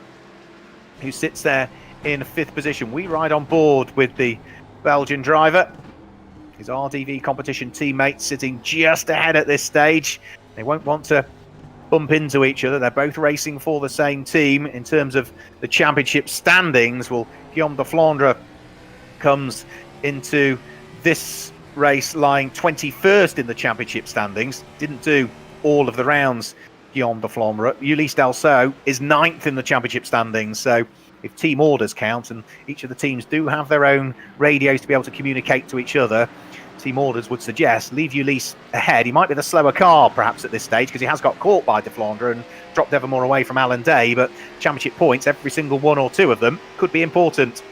who sits there in 5th position. We ride on board with the Belgian driver, his RDV competition teammate, sitting just ahead at this stage. They won't want to bump into each other. They're both racing for the same team. In terms of the championship standings, well, Guillaume de Flandre comes into this race lying 21st in the championship standings. Didn't do all of the rounds, Guillaume de Flandre. Ulysse Delceau is 9th in the championship standings. So if team orders count, and each of the teams do have their own radios to be able to communicate to each other, team orders would suggest leave Ulysse ahead. He might be the slower car perhaps at this stage because he has got caught by de Flandre and dropped ever more away from Alan Day, but championship points, every single one or two of them, could be important.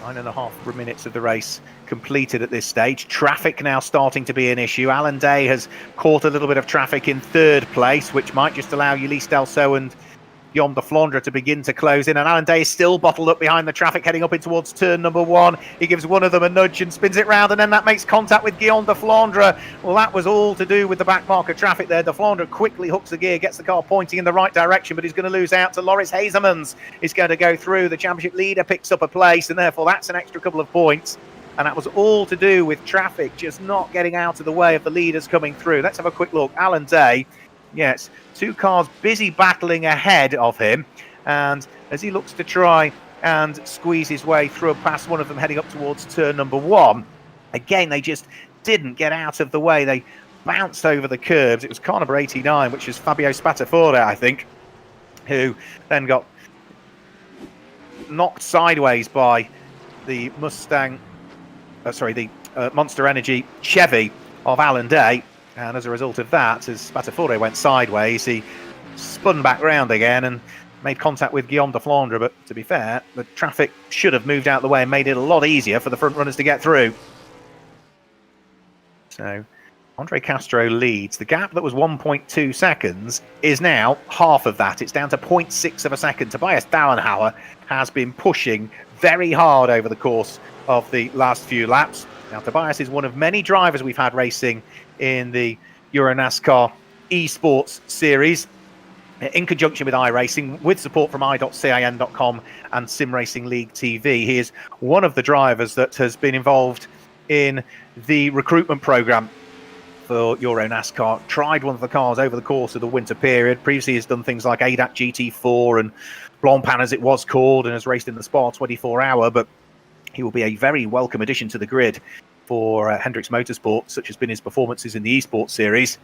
9.5 minutes of the race completed at this stage. Traffic now starting to be an issue. Alan Day has caught a little bit of traffic in 3rd place, which might just allow Ulysse Delceau and Guillaume de Flandre to begin to close in, and Alan Day is still bottled up behind the traffic heading up in towards turn number 1. He gives one of them a nudge and spins it round, and then that makes contact with Guillaume de Flandre. Well, that was all to do with the back marker traffic there. De Flandre quickly hooks the gear, gets the car pointing in the right direction, but he's going to lose out to Loris Hazemans. He's going to go through. The championship leader picks up a place, and therefore that's an extra couple of points. And that was all to do with traffic just not getting out of the way of the leaders coming through. Let's have a quick look. Alan Day, yes, 2 cars busy battling ahead of him, and as he looks to try and squeeze his way through past one of them heading up towards turn number 1, again they just didn't get out of the way. They bounced over the curbs. It was car number 89, which is Fabio Spatafora, I think, who then got knocked sideways by the Monster Energy Chevy of Alan Day. And as a result of that, as Spatafora went sideways, he spun back round again and made contact with Guillaume de Flandre. But to be fair, the traffic should have moved out of the way and made it a lot easier for the front runners to get through. So Andre Castro leads. The gap that was 1.2 seconds is now half of that. It's down to 0.6 of a second. Tobias Dallenhauer has been pushing very hard over the course of the last few laps. Now, Tobias is one of many drivers we've had racing in the EuroNASCAR Esports Series in conjunction with iRacing, with support from i.cin.com and SimRacingLeague.it. He is one of the drivers that has been involved in the recruitment program for EuroNASCAR. Tried one of the cars over the course of the winter period. Previously has done things like ADAC GT4 and Blancpain as it was called, and has raced in the Spa 24 Hour, but he will be a very welcome addition to the grid for Hendricks Motorsport, such has been his performances in the Esports Series.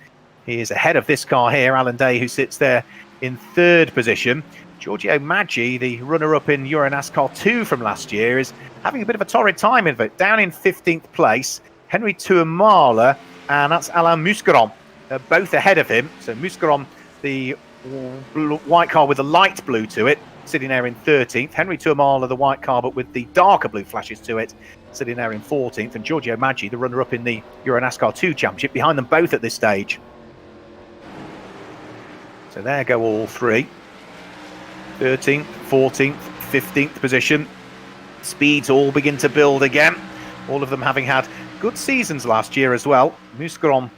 He is ahead of this car here, Alan Day, who sits there in 3rd position. Giorgio Maggi, the runner-up in EuroNASCAR 2 from last year, is having a bit of a torrid time of it. Down in 15th place, Henry Tuamala, and that's Alain Muscaron, both ahead of him. So Muscaron, the white car with the light blue to it, sitting there in 13th. Henry Tuamala, the white car but with the darker blue flashes to it, sitting there in 14th. And Giorgio Maggi, the runner-up in the EuroNASCAR 2 Championship, behind them both at this stage. So there go all three. 13th, 14th, 15th position. Speeds all begin to build again. All of them having had good seasons last year as well. Muscaron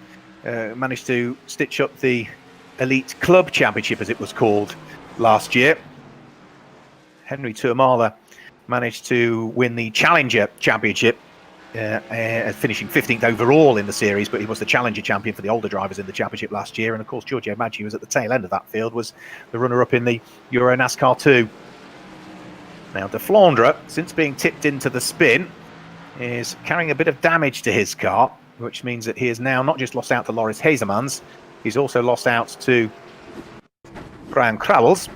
managed to stitch up the Elite Club Championship, as it was called, last year. Henry Tuamala managed to win the Challenger Championship, finishing 15th overall in the series, but he was the Challenger champion for the older drivers in the championship last year. And of course, Giorgio Maggi was at the tail end of that field, was the runner-up in the EuroNASCAR 2. Now, De Flandre, since being tipped into the spin, is carrying a bit of damage to his car, which means that he has now not just lost out to Loris Hazemans, he's also lost out to Brian Krabbles.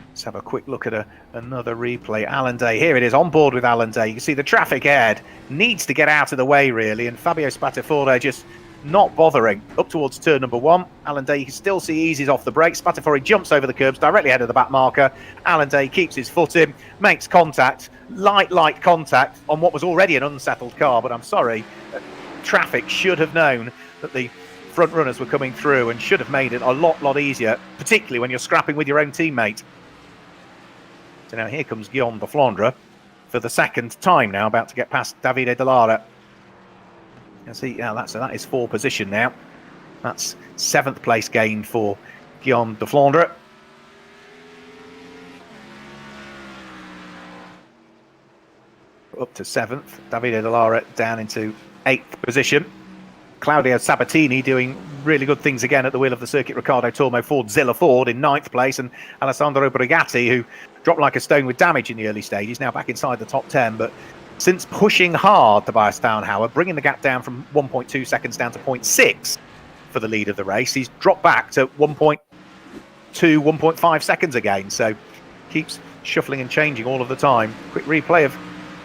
Let's have a quick look at another replay. Alan Day, here it is, on board with Alan Day. You can see the traffic ahead needs to get out of the way, really, and Fabio Spatafore just not bothering. Up towards turn number 1, Alan Day, you can still see eases off the brakes. Spatafore jumps over the curbs directly ahead of the back marker. Alan Day keeps his foot in, makes contact, light contact on what was already an unsettled car, but I'm sorry, traffic should have known that the front runners were coming through and should have made it a lot easier, particularly when you're scrapping with your own teammate. So now here comes Guillaume de Flandre for the 2nd time now, about to get past Davide Delara. You see, yeah, that is 4th position now. That's 7th place gain for Guillaume de Flandre. Up to 7th. Davide Delara down into 8th position. Claudio Sabatini doing really good things again at the wheel of the Circuit Ricardo Tormo Ford Zilla Ford in 9th place, and Alessandro Brigatti, who dropped like a stone with damage in the early stages, now back inside the top 10, but since pushing hard, Tobias Stauenhauer, bringing the gap down from 1.2 seconds down to 0.6 for the lead of the race, he's dropped back to 1.2, 1.5 seconds again, so keeps shuffling and changing all of the time. Quick replay of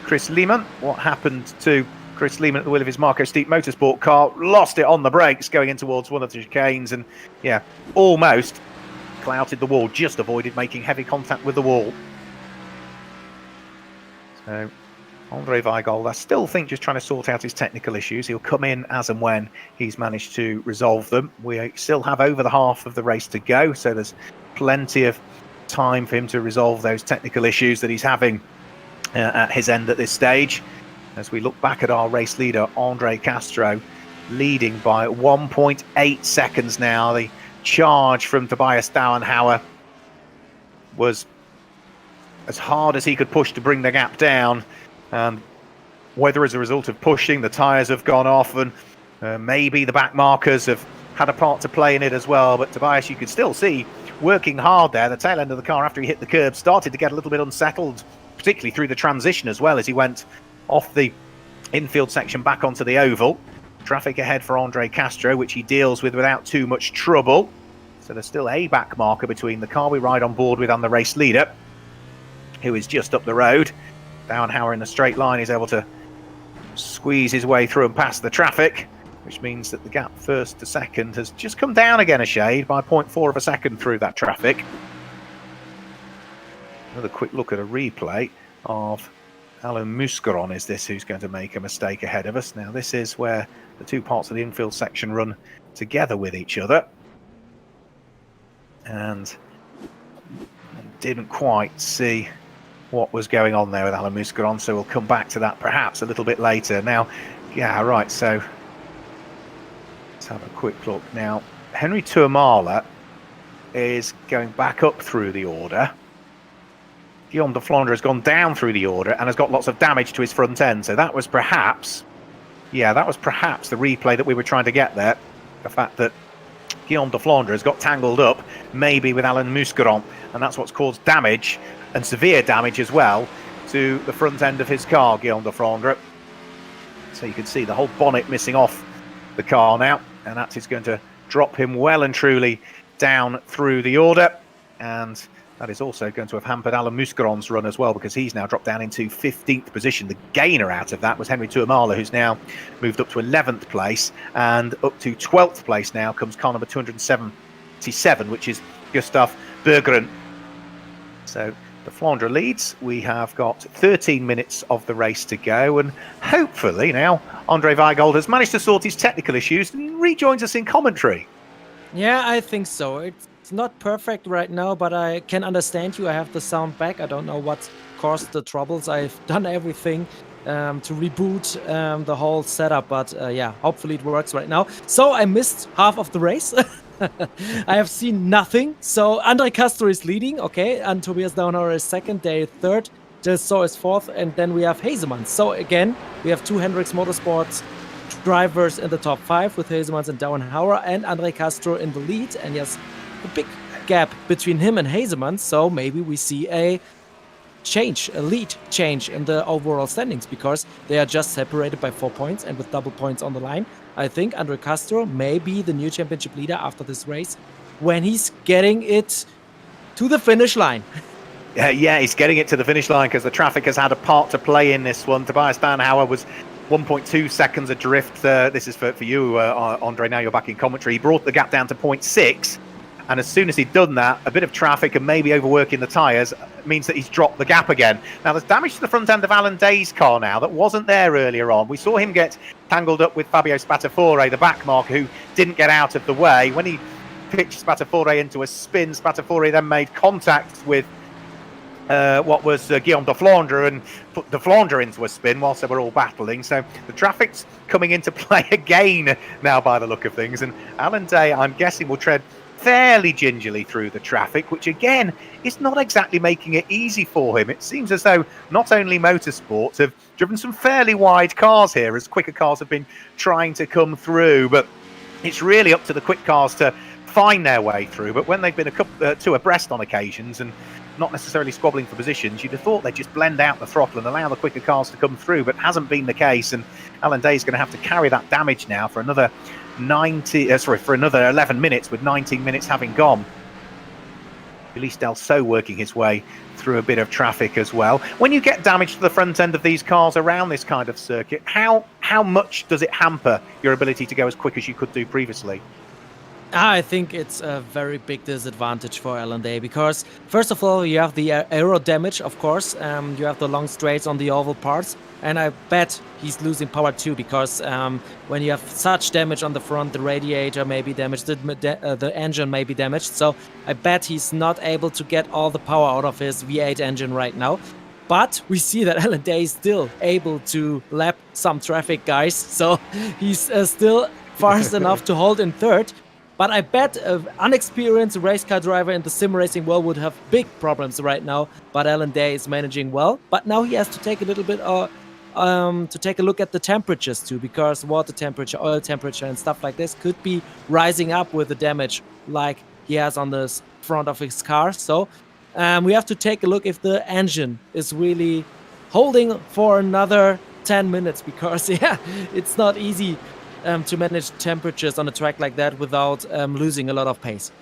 Chris Lehman. What happened to Chris Lehman at the wheel of his Marco Steep Motorsport car? Lost it on the brakes going in towards one of the chicanes, and yeah, almost clouted the wall, just avoided making heavy contact with the wall. So Andre Weigel, I still think, just trying to sort out his technical issues. He'll come in as and when he's managed to resolve them. We still have over the half of the race to go, so there's plenty of time for him to resolve those technical issues that he's having at his end at this stage. As we look back at our race leader, Andre Castro, leading by 1.8 seconds now. The charge from Tobias Stauenhauer was as hard as he could push to bring the gap down. And whether as a result of pushing, the tyres have gone off, and maybe the back markers have had a part to play in it as well. But Tobias, you could still see, working hard there. The tail end of the car after he hit the curb started to get a little bit unsettled, particularly through the transition as well, as he went off the infield section back onto the oval. Traffic ahead for Andre Castro, which he deals with without too much trouble. So there's still a back marker between the car we ride on board with and the race leader, who is just up the road. Stauenhauer in the straight line is able to squeeze his way through and past the traffic, which means that the gap first to second has just come down again a shade by 0.4 of a second through that traffic. Another quick look at a replay of Alain Muscaron is this, who's going to make a mistake ahead of us. Now this is where the two parts of the infield section run together with each other, and didn't quite see what was going on there with Alain Muscaron, so we'll come back to that perhaps a little bit later. Now, yeah, right, so let's have a quick look. Now, Henry Tuamala is going back up through the order. Guillaume de Flandre has gone down through the order and has got lots of damage to his front end. So that was perhaps, yeah, that was perhaps the replay that we were trying to get there. The fact that Guillaume de Flandre has got tangled up, maybe with Alain Muscaron, and that's what's caused damage, and severe damage as well, to the front end of his car, Guillaume de Flandre. So you can see the whole bonnet missing off the car now. and that is going to drop him well and truly down through the order. And that is also going to have hampered Alan Muscaron's run as well, because he's now dropped down into 15th position. The gainer out of that was Henry Tuamala, who's now moved up to 11th place, and up to 12th place now comes car number 277, which is Gustav Berggren. So the Flandre leads. We have got 13 minutes of the race to go, and hopefully now Andre Weigold has managed to sort his technical issues and rejoins us in commentary. Yeah, I think so. It's not perfect right now, but I can understand you. I have the sound back. I don't know what caused the troubles. I've done everything to reboot the whole setup, but yeah, hopefully it works right now. So I missed half of the race. I have seen nothing. So Andre Castro is leading, okay, and Tobias Dauenhauer is second, Dale third, Delsol is fourth, and then we have Hazeman. So again, we have two Hendrix Motorsports drivers in the top 5 with Hazemans and Dauenhauer, and Andre Castro in the lead, and yes, a big gap between him and Hazemans, so maybe we see a lead change in the overall standings, because they are just separated by 4 points, and with double points on the line, I think Andre Castro may be the new championship leader after this race when he's getting it to the finish line. Yeah, he's getting it to the finish line because the traffic has had a part to play in this one. Tobias Dauenhauer was 1.2 seconds adrift. This is for you, Andre, now you're back in commentary. He brought the gap down to 0.6. And as soon as he'd done that, a bit of traffic and maybe overworking the tyres means that he's dropped the gap again. Now, there's damage to the front end of Alan Day's car now that wasn't there earlier on. We saw him get tangled up with Fabio Spatafore, the back marker, who didn't get out of the way. When he pitched Spatafore into a spin, Spatafore then made contact with what was Guillaume de Flandre and put de Flandre into a spin whilst they were all battling. So the traffic's coming into play again now by the look of things. And Alan Day, I'm guessing, will tread fairly gingerly through the traffic, which again is not exactly making it easy for him. It seems as though not only motorsports have driven some fairly wide cars here as quicker cars have been trying to come through, but it's really up to the quick cars to find their way through. But when they've been two abreast on occasions and not necessarily squabbling for positions, you'd have thought they'd just blend out the throttle and allow the quicker cars to come through, but hasn't been the case. And Alan Day is going to have to carry that damage now for another 11 minutes, with 19 minutes having gone. Elise Delsol working his way through a bit of traffic as well. When you get damage to the front end of these cars around this kind of circuit, how much does it hamper your ability to go as quick as you could do previously? I think it's a very big disadvantage for Alan Day, because first of all, you have the aero damage, of course. You have the long straights on the oval parts, and I bet he's losing power too, because when you have such damage on the front, the radiator may be damaged, the engine may be damaged. So I bet he's not able to get all the power out of his V8 engine right now. But we see that Alan Day is still able to lap some traffic, guys. So he's still fast enough to hold in third. But I bet an unexperienced race car driver in the sim racing world would have big problems right now. But Alan Day is managing well. But now he has to take a little bit to take a look at the temperatures too, because water temperature, oil temperature, and stuff like this could be rising up with the damage like he has on the front of his car. So we have to take a look if the engine is really holding for another 10 minutes, because yeah, it's not easy to manage temperatures on a track like that without losing a lot of pace.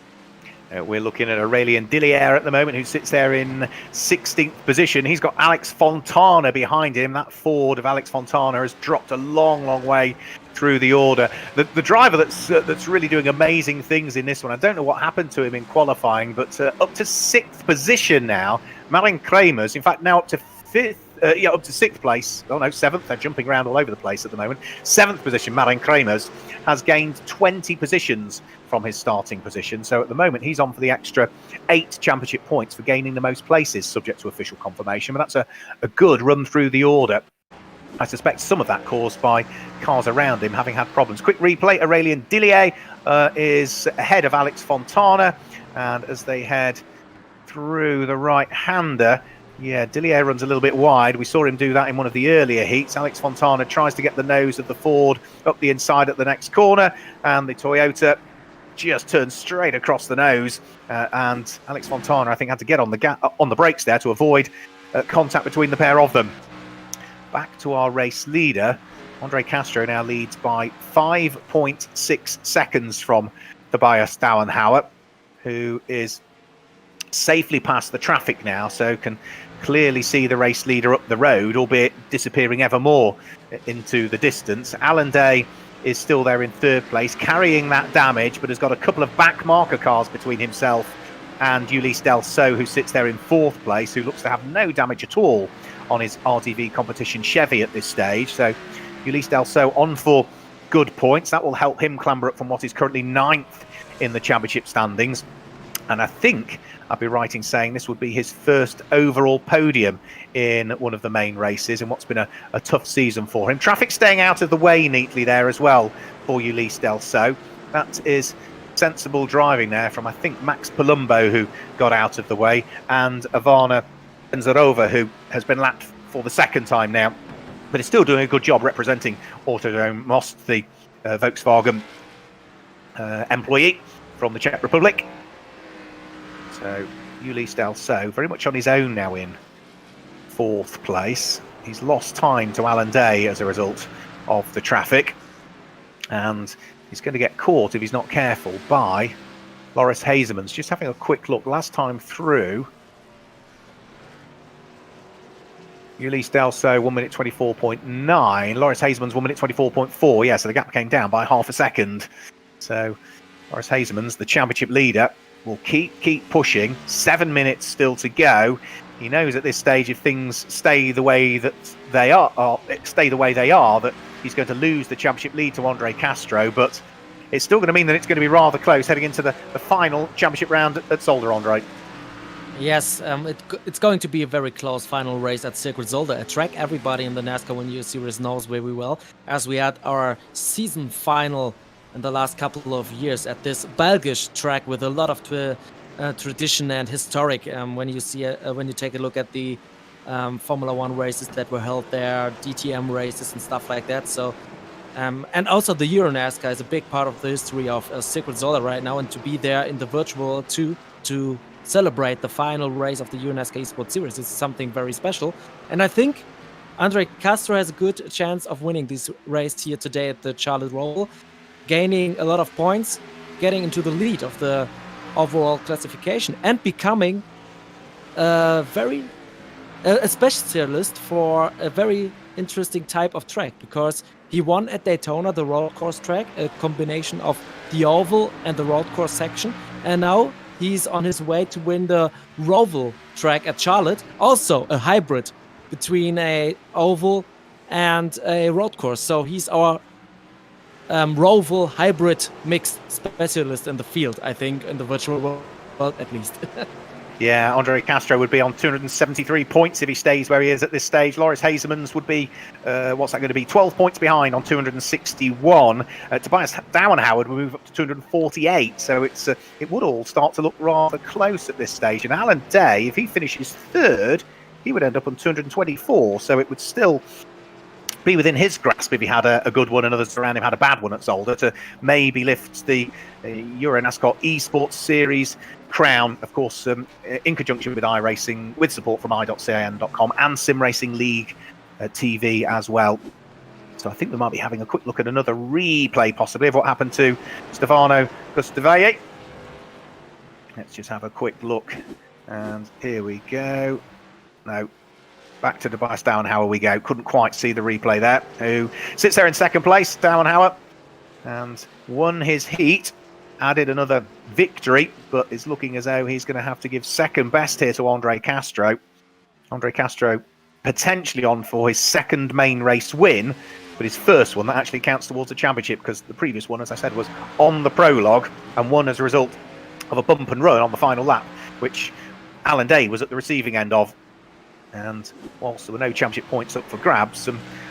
We're looking at Aurélien Dillier at the moment, who sits there in 16th position. He's got Alex Fontana behind him. That Ford of Alex Fontana has dropped a long, long way through the order. The driver that's really doing amazing things in this one, I don't know what happened to him in qualifying, but up to 6th position now. Marin Kremers, in fact, now up to 5th. Up to 6th place. Oh no, 7th. They're jumping around all over the place at the moment. 7th position, Marin Kremers, has gained 20 positions from his starting position. So at the moment, he's on for the extra 8 championship points for gaining the most places, subject to official confirmation. But that's a good run through the order. I suspect some of that caused by cars around him having had problems. Quick replay, Aurélien Dillier is ahead of Alex Fontana. And as they head through the right-hander, yeah, Dillier runs a little bit wide. We saw him do that in one of the earlier heats. Alex Fontana tries to get the nose of the Ford up the inside at the next corner, and the Toyota just turns straight across the nose. And Alex Fontana, I think, had to get on the brakes there to avoid contact between the pair of them. Back to our race leader. Andre Castro now leads by 5.6 seconds from Tobias Dauenhauer, who is safely past the traffic now, so can clearly see the race leader up the road, albeit disappearing ever more into the distance. Alan Day is still there in third place, carrying that damage, but has got a couple of back marker cars between himself and Ulysse Delceau, who sits there in fourth place, who looks to have no damage at all on his RTV competition Chevy at this stage. So Ulysse Delceau on for good points. That will help him clamber up from what is currently 9th in the championship standings. And I think I'd be right in saying this would be his first overall podium in one of the main races in what's been a tough season for him. Traffic staying out of the way neatly there as well for Ulysse Delceau. That is sensible driving there from, I think, Max Palumbo, who got out of the way, and Ivana Benzarova, who has been lapped for the second time now, but is still doing a good job representing Autodrome Most, the Volkswagen employee from the Czech Republic. So Ulysse Delceau very much on his own now in fourth place. He's lost time to Alan Day as a result of the traffic, and he's going to get caught if he's not careful by Loris Hazemans. Just having a quick look last time through, Ulysse Delceau 1 minute 24.9, Loris Hazemans 1 minute 24.4. Yeah, so the gap came down by half a second. So Loris Hazemans, the championship leader, will keep pushing. 7 minutes still to go. He knows at this stage, if things stay the way that they are, that he's going to lose the championship lead to Andre Castro. But it's still going to mean that it's going to be rather close heading into the final championship round at Zolder, Andre. Yes, it's going to be a very close final race at Circuit Zolder, a track everybody in the NASCAR Whelen Euro Series knows very well, as we had our season final in the last couple of years at this Belgish track with a lot of tradition and historic. When you take a look at the Formula One races that were held there, DTM races and stuff like that. So, and also the EuroNASCAR is a big part of the history of Circuit Zolder right now, and to be there in the virtual to celebrate the final race of the EuroNASCAR Esports Series is something very special. And I think Andre Castro has a good chance of winning this race here today at the Charlotte Roval, gaining a lot of points, getting into the lead of the overall classification, and becoming a specialist for a very interesting type of track, because he won at Daytona the road course track, a combination of the oval and the road course section, and now he's on his way to win the Roval track at Charlotte, also a hybrid between a oval and a road course. So he's our Roval hybrid mixed specialist in the field, I think, in the virtual world at least. Yeah, Andre Castro would be on 273 points if he stays where he is at this stage. Loris Hazemans would be, what's that going to be, 12 points behind on 261. Tobias Dauenhauer would move up to 248. So it would all start to look rather close at this stage. And Alan Day, if he finishes third, he would end up on 224. So it would still be within his grasp if he had a good one and others around him had a bad one at Zolder to maybe lift the EuroNASCAR Esports Series crown, of course, in conjunction with iRacing, with support from i.can.com and SimRacingLeague TV as well. So I think we might be having a quick look at another replay possibly of what happened to Stefano Gustavelle. Let's just have a quick look, and here we go. No, back to Tobias Dauenhauer we go. Couldn't quite see the replay there. Who sits there in second place, Dauenhauer, and won his heat, added another victory, but is looking as though he's going to have to give second best here to Andre Castro. Andre Castro potentially on for his second main race win, but his first one that actually counts towards the championship, because the previous one, as I said, was on the prologue and won as a result of a bump and run on the final lap, which Alan Day was at the receiving end of. And whilst there were no championship points up for grabs,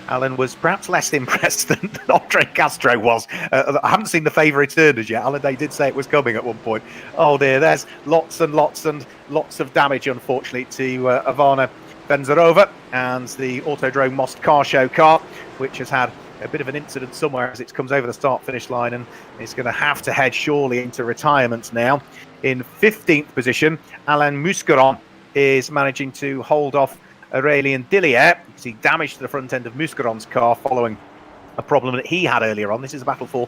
Alan was perhaps less impressed than Andre Castro was. I haven't seen the favour returned as yet. Alan Day did say it was coming at one point. Oh dear, there's lots and lots of damage, unfortunately, to Ivana Benzarova and the Autodrome Most car show car, which has had a bit of an incident somewhere as it comes over the start-finish line, and it's going to have to head surely into retirement now. In 15th position, Alain Muscaron is managing to hold off Aurélien Dillier, because he damaged the front end of Muscaron's car following a problem that he had earlier on. This is a battle for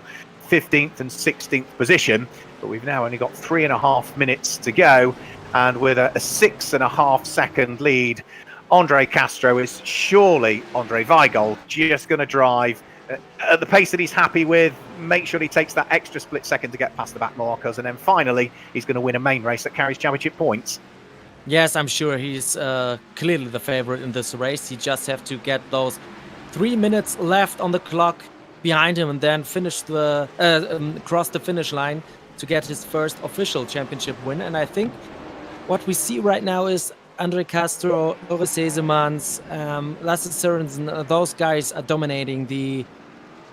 15th and 16th position, but we've now only got 3.5 minutes to go, and with a 6.5 second lead, Andre Castro is surely Andre Weigold just going to drive at the pace that he's happy with, make sure he takes that extra split second to get past the back markers, and then finally he's going to win a main race that carries championship points. Yes, I'm sure he's clearly the favorite in this race. He just have to get those 3 minutes left on the clock behind him and then finish cross the finish line to get his first official championship win. And I think what we see right now is Andre Castro, Loris Hesemans, Lasse Sørensen, those guys are dominating the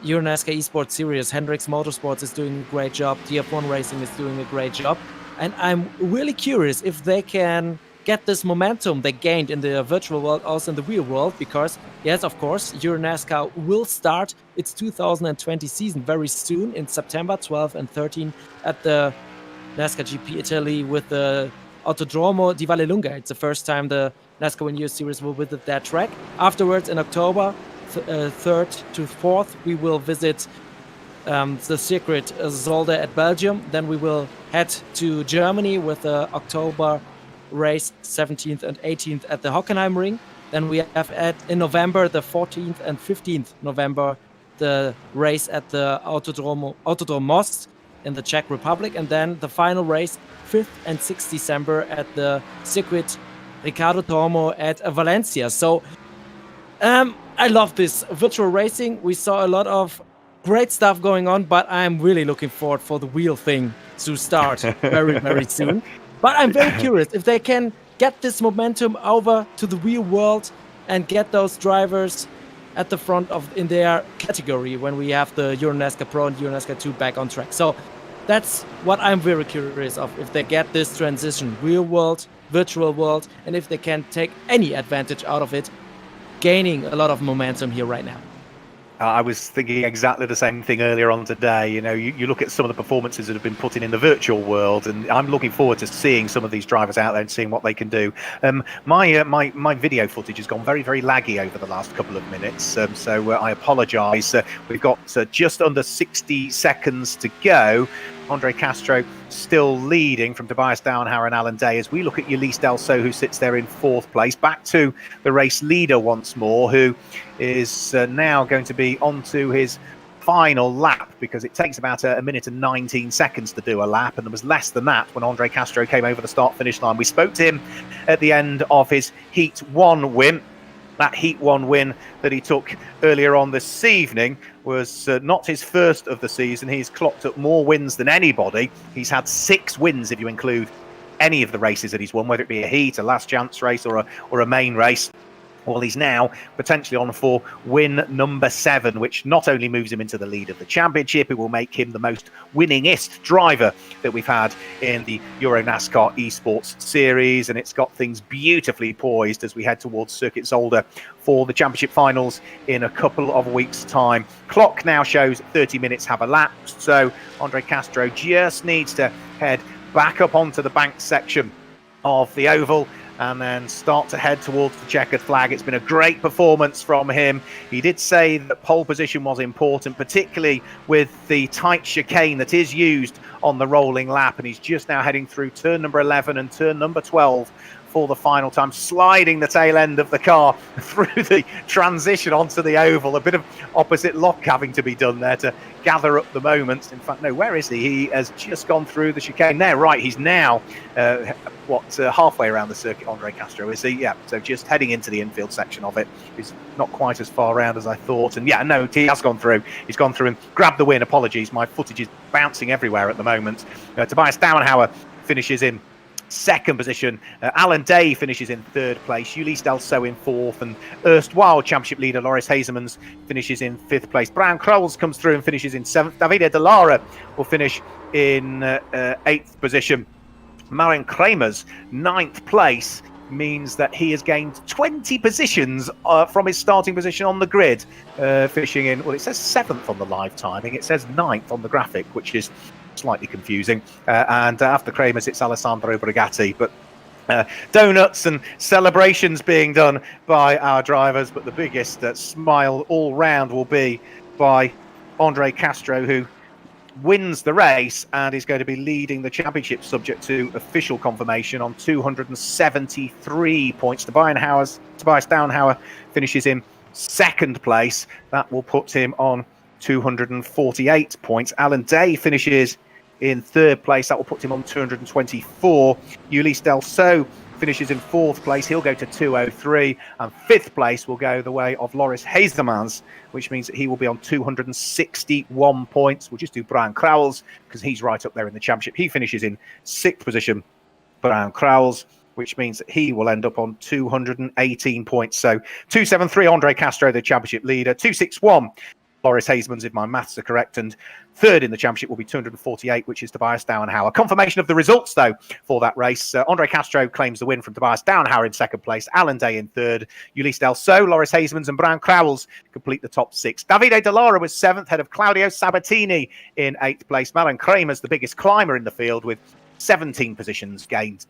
EuroNASCAR Esports Series. Hendrix Motorsports is doing a great job. TF1 Racing is doing a great job. And I'm really curious if they can get this momentum they gained in the virtual world also in the real world, because, yes, of course, EuroNASCAR will start its 2020 season very soon in September 12 and 13 at the NASCAR GP Italy with the Autodromo di Vallelunga. It's the first time the NASCAR Whelen Euro Series will visit that track. Afterwards, in October 3rd to 4th, we will visit the circuit Zolder at Belgium. Then we will head to Germany with the October race 17th and 18th at the Hockenheim Ring. Then we have in November, the 14th and 15th November, the race at the Autodrom Most in the Czech Republic. And then the final race 5th and 6th December at the circuit Ricardo Tormo at Valencia. So I love this virtual racing. We saw a lot of great stuff going on, but I'm really looking forward for the wheel thing to start very, very soon. But I'm very curious if they can get this momentum over to the real world and get those drivers at the front in their category when we have the EuroNASCAR Pro and EuroNASCAR 2 back on track. So that's what I'm very curious of, if they get this transition, real world, virtual world, and if they can take any advantage out of it, gaining a lot of momentum here right now. I was thinking exactly the same thing earlier on today. You know, you look at some of the performances that have been put in the virtual world, and I'm looking forward to seeing some of these drivers out there and seeing what they can do. My video footage has gone very, very laggy over the last couple of minutes, so I apologise. We've got just under 60 seconds to go. Andre Castro still leading from Tobias Dauenhauer and Alan Day as we look at Ulysse Delceau, who sits there in 4th place. Back to the race leader once more, who is now going to be onto his final lap, because it takes about a minute and 19 seconds to do a lap, and there was less than that when Andre Castro came over the start-finish line. We spoke to him at the end of his Heat 1 win. That Heat 1 win that he took earlier on this evening was not his first of the season. He's clocked up more wins than anybody. He's had 6 wins if you include any of the races that he's won, whether it be a heat, a last chance race, or a main race. Well, he's now potentially on for win number 7, which not only moves him into the lead of the championship, it will make him the most winningest driver that we've had in the EuroNASCAR Esports Series. And it's got things beautifully poised as we head towards Circuit Zolder for the championship finals in a couple of weeks' time. Clock now shows 30 minutes have elapsed, so Andre Castro just needs to head back up onto the banked section of the oval and then start to head towards the checkered flag. It's been a great performance from him. He did say that pole position was important, particularly with the tight chicane that is used on the rolling lap, and he's just now heading through turn number 11 and turn number 12 for the final time, sliding the tail end of the car through the transition onto the oval. A bit of opposite lock having to be done there to gather up the moments. In fact, no, where is he? He has just gone through the chicane there. Right, he's now halfway around the circuit, Andre Castro, is he? Yeah, so just heading into the infield section of it. He's not quite as far around as I thought. And yeah, no, he has gone through. He's gone through and grabbed the win. Apologies, my footage is bouncing everywhere at the moment. Tobias Dauenhauer finishes in 2nd position. Alan Day finishes in 3rd place. Ulysse Delceau in 4th, and erstwhile championship leader Loris Hesemans finishes in 5th place. Brian Krols comes through and finishes in 7th. Davide De Lara will finish in 8th position. Marian Kramer's 9th place means that he has gained 20 positions from his starting position on the grid, finishing in, well, it says 7th on the live timing, it says 9th on the graphic, which is slightly confusing. And after Kramer's, it's Alessandro Brigatti. But donuts and celebrations being done by our drivers, but the biggest smile all round will be by Andre Castro, who wins the race and is going to be leading the championship subject to official confirmation on 273 points. Tobias Downhauer finishes in second place. That will put him on 248 points. Alan Day finishes in third place. That will put him on 224. Ulysse Delceau finishes in fourth place. He'll go to 203. And fifth place will go the way of Loris Haestermans, which means that he will be on 261 points. We'll just do Brian Crowells because he's right up there in the championship. He finishes in sixth position, Brian Crowells, which means that he will end up on 218 points. So 273, Andre Castro, the championship leader. 261, Loris Haestermans, if my maths are correct. And third in the championship will be 248, which is Tobias Downhauer. Confirmation of the results, though, for that race. Andre Castro claims the win from Tobias Downhauer in second place. Alan Day in third. Ulysse Delceau, Loris Haestermans and Brian Crowells complete the top six. Davide Dallara was seventh, head of Claudio Sabatini in eighth place. Malan Kramer's the biggest climber in the field with 17 positions gained.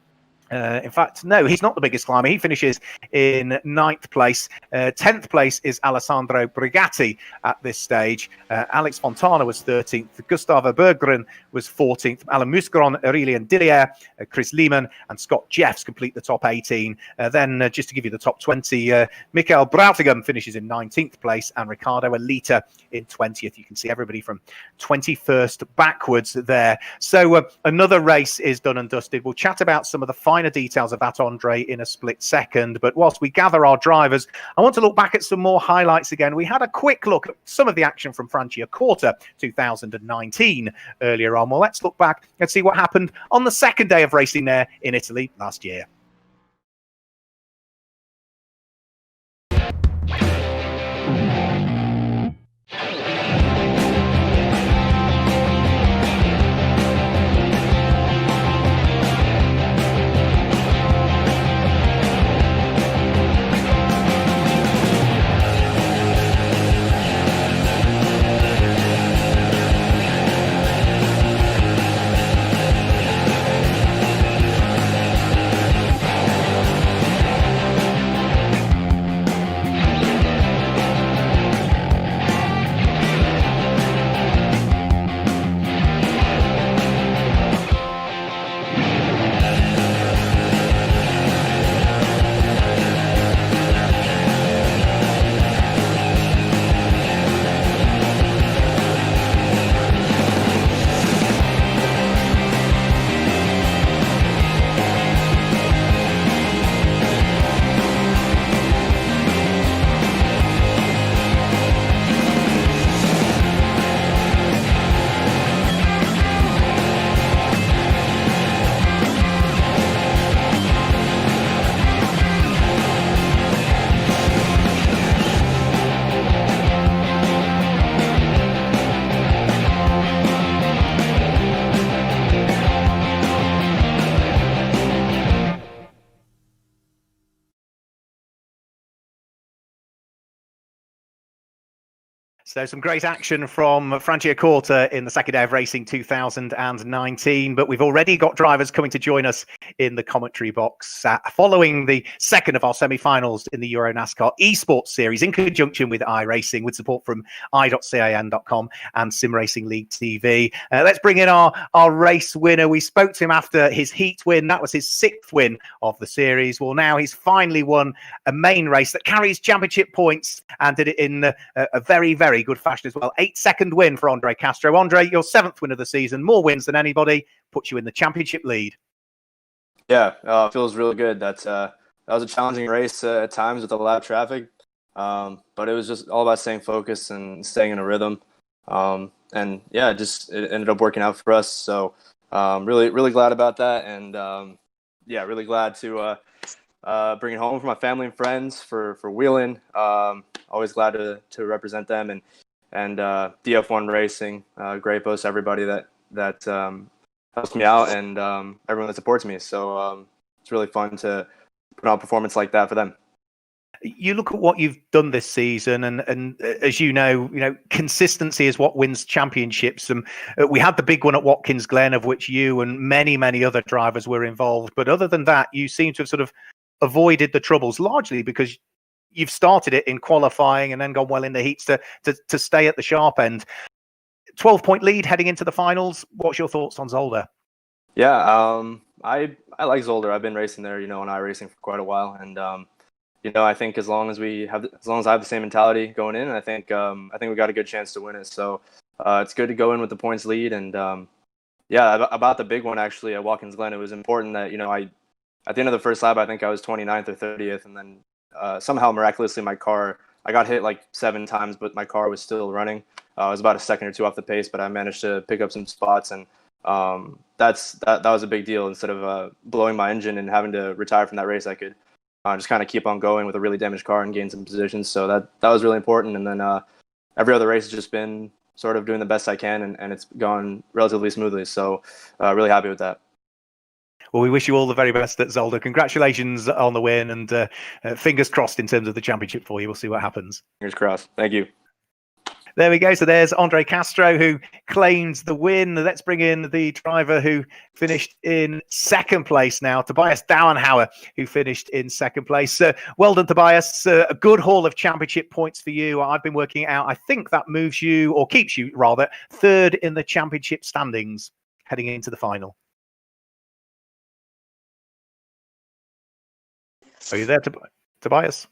In fact, no, he's not the biggest climber. He finishes in ninth place. 10th place is Alessandro Brigatti at this stage. Alex Fontana was 13th. Gustavo Berggren was 14th. Alan Muscaron, Aurelien Dillier, Chris Lehman and Scott Jeffs complete the top 18. Then just to give you the top 20, Michael Brautigam finishes in 19th place and Ricardo Alita in 20th. You can see everybody from 21st backwards there. So another race is done and dusted. We'll chat about some of the finer details of that, Andre, in a split second. But whilst we gather our drivers, I want to look back at some more highlights again. We had a quick look at some of the action from Franciacorta 2019 earlier on. Well, let's look back and see what happened on the second day of racing there in Italy last year. So some great action from Franciacorta in the second day of racing 2019, but we've already got drivers coming to join us in the commentary box following the second of our semi-finals in the EuroNASCAR Esports Series in conjunction with iRacing, with support from i.can.com and SimRacingLeague.it. Let's bring in our race winner. We spoke to him after his heat win. That was his sixth win of the series. Well, now he's finally won a main race that carries championship points and did it in a very, very good fashion as well. 8-second win for Andre Castro. Andre, your seventh win of the season, more wins than anybody, puts you in the championship lead. Yeah, feels really good. That was a challenging race at times with a lot of traffic, but it was just all about staying focused and staying in a rhythm. And yeah, it ended up working out for us. So really, really glad about that. And yeah, really glad to bring it home for my family and friends for Whelen. Always glad to represent them and DF1 Racing, Grapos, everybody that helps me out and everyone that supports me. So it's really fun to put on a performance like that for them. You look at what you've done this season, and as you know, consistency is what wins championships. And we had the big one at Watkins Glen, of which you and many, many other drivers were involved. But other than that, you seem to have sort of avoided the troubles, largely because you've started it in qualifying and then gone well in the heats to stay at the sharp end. 12-point lead heading into the finals. What's your thoughts on Zolder? Yeah, I like Zolder. I've been racing there, on iRacing for quite a while, and I think as long as I have the same mentality going in, I think we got a good chance to win it. So it's good to go in with the points lead, and about the big one actually at Watkins Glen, it was important that at the end of the first lap, I think I was 29th or 30th, and then somehow miraculously I got hit like 7 times, but my car was still running. I was about a second or 2 off the pace, but I managed to pick up some spots, and that was a big deal. Instead of blowing my engine and having to retire from that race, I could just kind of keep on going with a really damaged car and gain some positions. So that was really important. And then every other race has just been sort of doing the best I can, and it's gone relatively smoothly. So really happy with that. Well, we wish you all the very best at Zolder. Congratulations on the win, and fingers crossed in terms of the championship for you. We'll see what happens. Fingers crossed. Thank you. There we go. So there's Andre Castro, who claims the win. Let's bring in the driver who finished in second place now, Tobias Dauenhauer, who finished in second place. Well done, Tobias. A good haul of championship points for you. I've been working it out. I think that moves you, or keeps you rather, third in the championship standings heading into the final. Are you there, Tobias?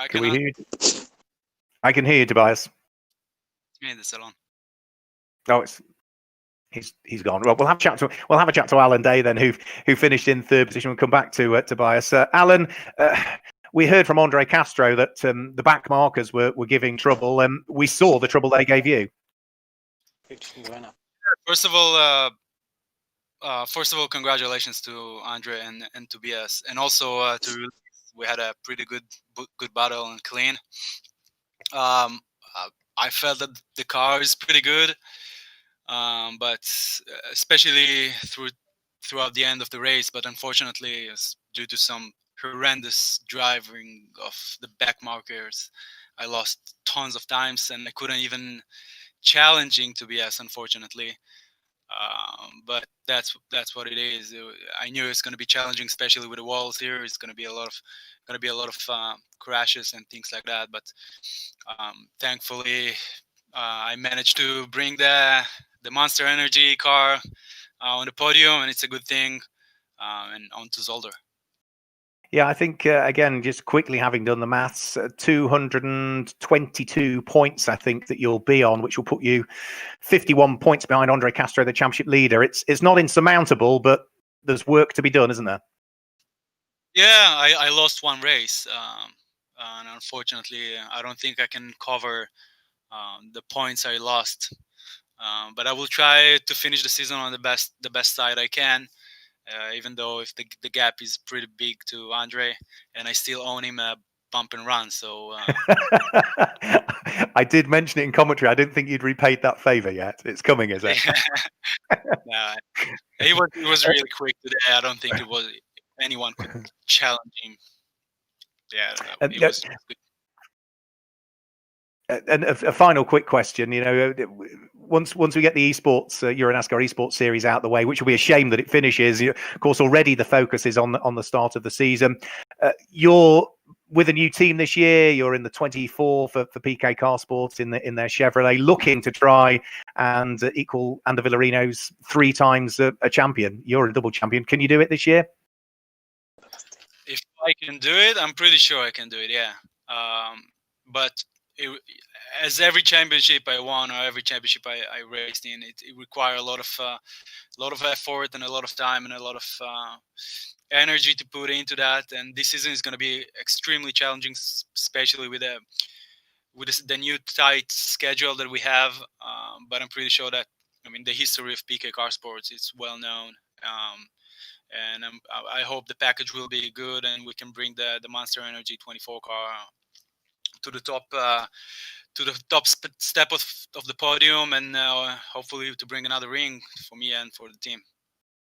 Can we hear you? I can hear you, Tobias. It's me in the salon. Oh, he's gone. Well, we'll have a chat to Alan Day then, who finished in third position. We'll come back to Tobias. Alan, we heard from Andre Castro that the back markers were giving trouble, and we saw the trouble they gave you. First of all, congratulations to Andre and Tobias, and also to. We had a pretty good battle and clean. I felt that the car is pretty good, but especially throughout the end of the race. But unfortunately, due to some horrendous driving of the back markers, I lost tons of times, and I couldn't even challenging Tobias, unfortunately. But that's what it is. I knew it's going to be challenging, especially with the walls here. It's going to be a lot of crashes and things like that. But thankfully, I managed to bring the Monster Energy car on the podium, and it's a good thing. And on to Zolder. Yeah, I think, again, just quickly having done the maths, 222 points, I think, that you'll be on, which will put you 51 points behind Andre Castro, the championship leader. It's not insurmountable, but there's work to be done, isn't there? Yeah, I lost one race. And unfortunately, I don't think I can cover the points I lost. But I will try to finish the season on the best side I can. Even though if the gap is pretty big to Andre, and I still own him a bump and run. So I did mention it in commentary. I didn't think you'd repaid that favor yet. It's coming, is it? Nah, he was really quick today. I don't think anyone could challenge him. Yeah, it was good. And a final quick question, once we get the esports EuroNASCAR Esports Series out the way, which will be a shame that it finishes. Of course, already the focus is on the start of the season. You're with a new team this year. You're in the 24 for PK Car Sports in their Chevrolet, looking to try and equal Ander Villarino's 3 times a champion. You're a double champion. Can you do it this year? If I can do it, I'm pretty sure I can do it. Yeah, but. As every championship I won or every championship I raced in, it requires a lot of effort and a lot of time and a lot of energy to put into that. And this season is going to be extremely challenging, especially with the new tight schedule that we have. But I'm pretty sure that the history of PK Car Sports is well known. And I hope the package will be good and we can bring the Monster Energy 24 car to the top step of the podium, and hopefully to bring another ring for me and for the team.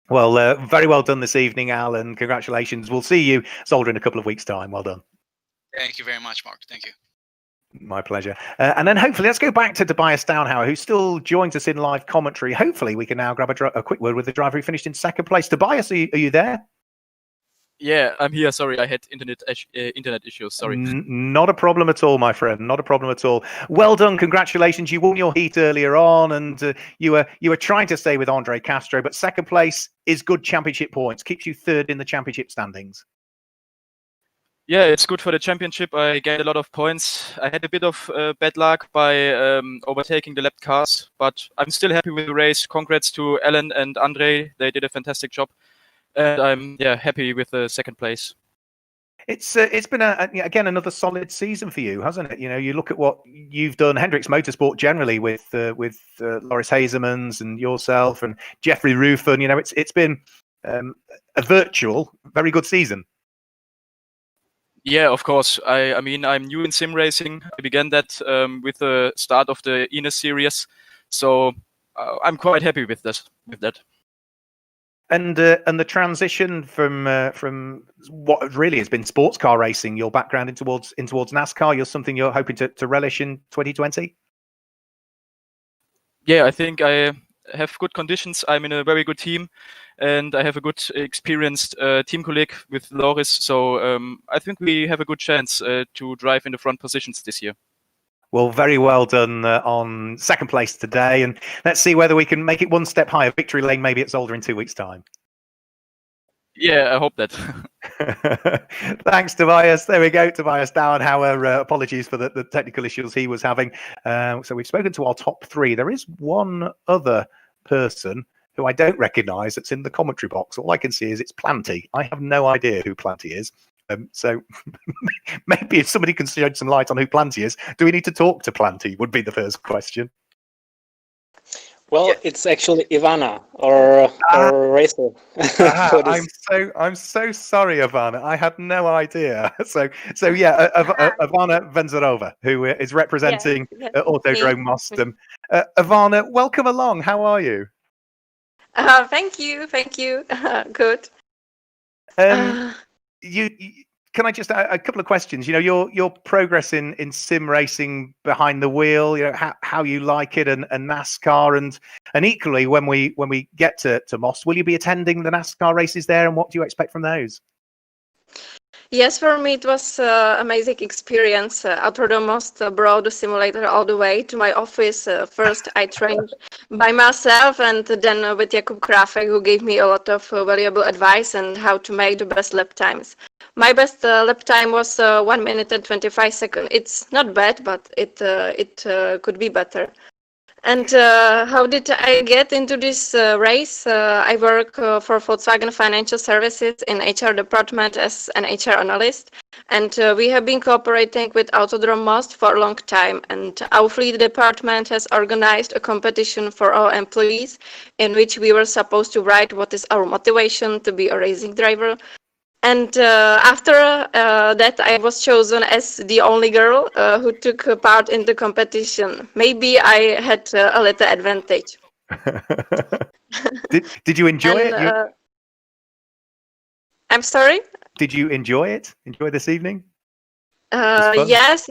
Well, very well done this evening, Al, and congratulations. We'll see you, Zolder, in a couple of weeks' time. Well done. Thank you very much, Mark. Thank you. My pleasure. And then hopefully let's go back to Tobias Dauenhauer, who still joins us in live commentary. Hopefully we can now grab a quick word with the driver who finished in second place. Tobias, are you there? Yeah, I'm here. Sorry, I had internet issues. Sorry. Not a problem at all, my friend. Not a problem at all. Well done. Congratulations. You won your heat earlier on, and you were trying to stay with Andre Castro, but second place is good championship points. Keeps you third in the championship standings. Yeah, it's good for the championship. I get a lot of points. I had a bit of bad luck by overtaking the lap cars, but I'm still happy with the race. Congrats to Alan and Andre. They did a fantastic job. And I'm happy with the second place. It's been again another solid season for you, hasn't it? You know, you look at what you've done, Hendrix Motorsport generally with Loris Hazemans and yourself and Jeffrey Ruffin. You know, it's been a virtual very good season. Yeah, of course. I mean, I'm new in sim racing. I began that with the start of the ENES series, so I'm quite happy with that. And the transition from what really has been sports car racing, your background in towards NASCAR, something you're hoping to relish in 2020? Yeah, I think I have good conditions. I'm in a very good team, and I have a good experienced team colleague with Loris. So I think we have a good chance to drive in the front positions this year. Well, very well done on second place today, and let's see whether we can make it one step higher. Victory lane maybe at Zolder in 2 weeks' time. Yeah, I hope that. Thanks, Tobias. There we go, Tobias Dauenhauer. Apologies for the technical issues he was having. So we've spoken to our top three. There is one other person who I don't recognise that's in the commentary box. All I can see is it's Planty. I have no idea who Planty is. So maybe if somebody can shed some light on who Planty is, do we need to talk to Planty? Would be the first question. Well, it's actually Ivana, or racer. I'm so sorry, Ivana. I had no idea. So yeah, Ivana Venzarova, who is representing Autodrome Most. Ivana, welcome along. How are you? Thank you. Good. Can I just a couple of questions? You know, your progress in sim racing behind the wheel. You know how you like it, and NASCAR, and equally when we get to Most, will you be attending the NASCAR races there? And what do you expect from those? Yes, for me it was amazing experience. Autodrome Most brought the simulator all the way to my office. First, I trained by myself, and then with Jakub Krafek, who gave me a lot of valuable advice on how to make the best lap times. My best lap time was 1 minute and 25 seconds. It's not bad, but it could be better. And how did I get into this race? I work for Volkswagen Financial Services in HR department as an HR analyst, and we have been cooperating with Autodrome Most for a long time. And our fleet department has organized a competition for our employees, in which we were supposed to write what is our motivation to be a racing driver. And after that, I was chosen as the only girl who took part in the competition. Maybe I had a little advantage. Did you enjoy it? I'm sorry? Did you enjoy it? Enjoy this evening? Yes.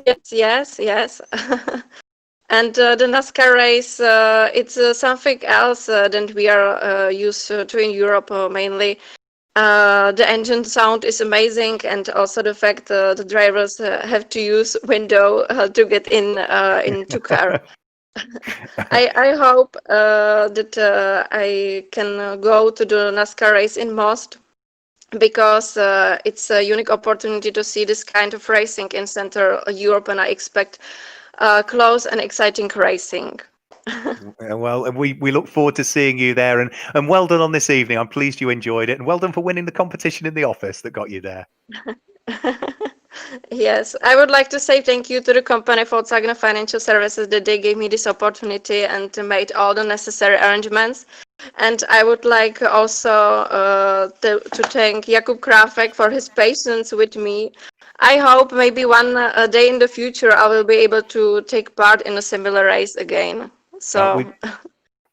And the NASCAR race, it's something else than we are used to in Europe mainly. The engine sound is amazing, and also the fact the drivers have to use window to get into car. I hope that I can go to the NASCAR race in Most, because it's a unique opportunity to see this kind of racing in Central Europe, and I expect close and exciting racing. Well, we look forward to seeing you there, and well done on this evening. I'm pleased you enjoyed it, and well done for winning the competition in the office that got you there. Yes, I would like to say thank you to the company Volkswagen Financial Services that they gave me this opportunity and made all the necessary arrangements. And I would like also to thank Jakub Krafek for his patience with me. I hope maybe one day in the future I will be able to take part in a similar race again. So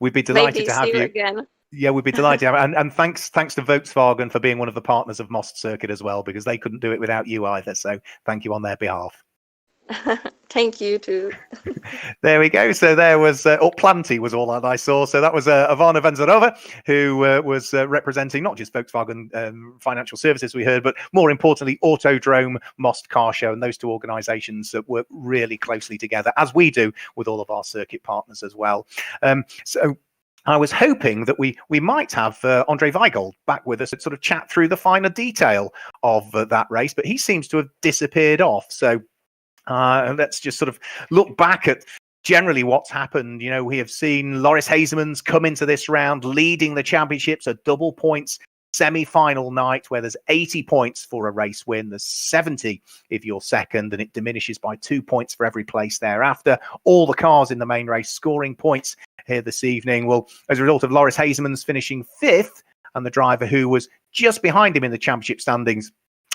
we'd be delighted to have you again. Yeah, we'd be delighted to have it. And thanks to Volkswagen for being one of the partners of Most Circuit as well, because they couldn't do it without you either. So thank you on their behalf. Thank you too. There we go. So there was, Planty was all that I saw. So that was Ivana Venzarova, who was representing not just Volkswagen Financial Services, we heard, but more importantly, Autodrome, Most Car Show, and those two organisations that work really closely together, as we do with all of our circuit partners as well. So I was hoping that we might have Andre Weigold back with us to sort of chat through the finer detail of that race, but he seems to have disappeared off. So let's just sort of look back at generally what's happened. You know, we have seen Loris Hazemans come into this round leading the championships, a double points semi-final night where there's 80 points for a race win. There's 70 if you're second, and it diminishes by 2 points for every place thereafter. All the cars in the main race scoring points here this evening. Well, as a result of Loris Hazemans finishing fifth and the driver who was just behind him in the championship standings,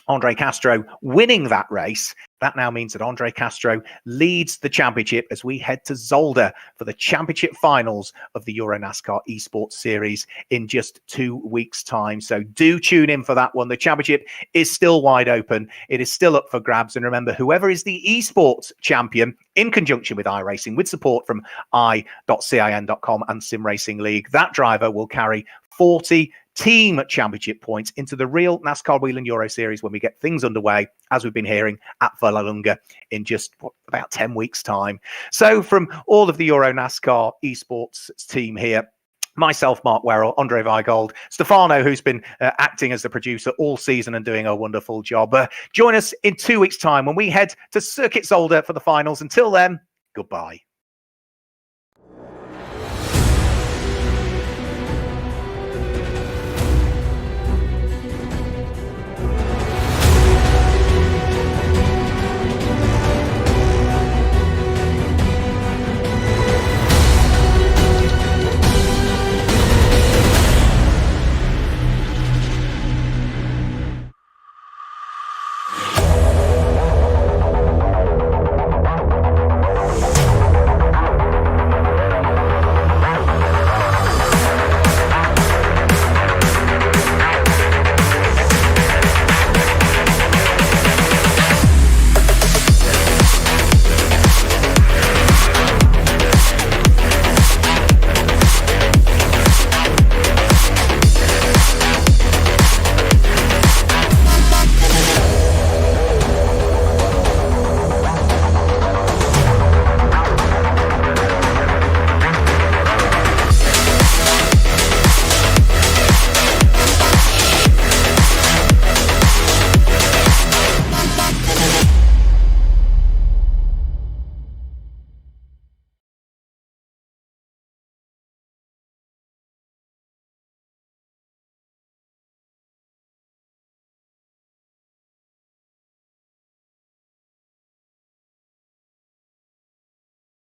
Andre Castro, winning that race, that now means that Andre Castro leads the championship as we head to Zolder for the championship finals of the EuroNASCAR Esports Series in just 2 weeks' time. So do tune in for that one. The championship is still wide open. It is still up for grabs. And remember, whoever is the esports champion, in conjunction with iRacing, with support from i.cin.com and Sim League, that driver will carry 40 team championship points into the real NASCAR Whelen Euro Series when we get things underway, as we've been hearing, at Vallelunga in just about 10 weeks' time. So from all of the EuroNASCAR Esports team here, myself, Mark Werrell, Andre Weigold, Stefano, who's been acting as the producer all season and doing a wonderful job. Join us in 2 weeks' time when we head to Circuit Zolder for the finals. Until then, goodbye.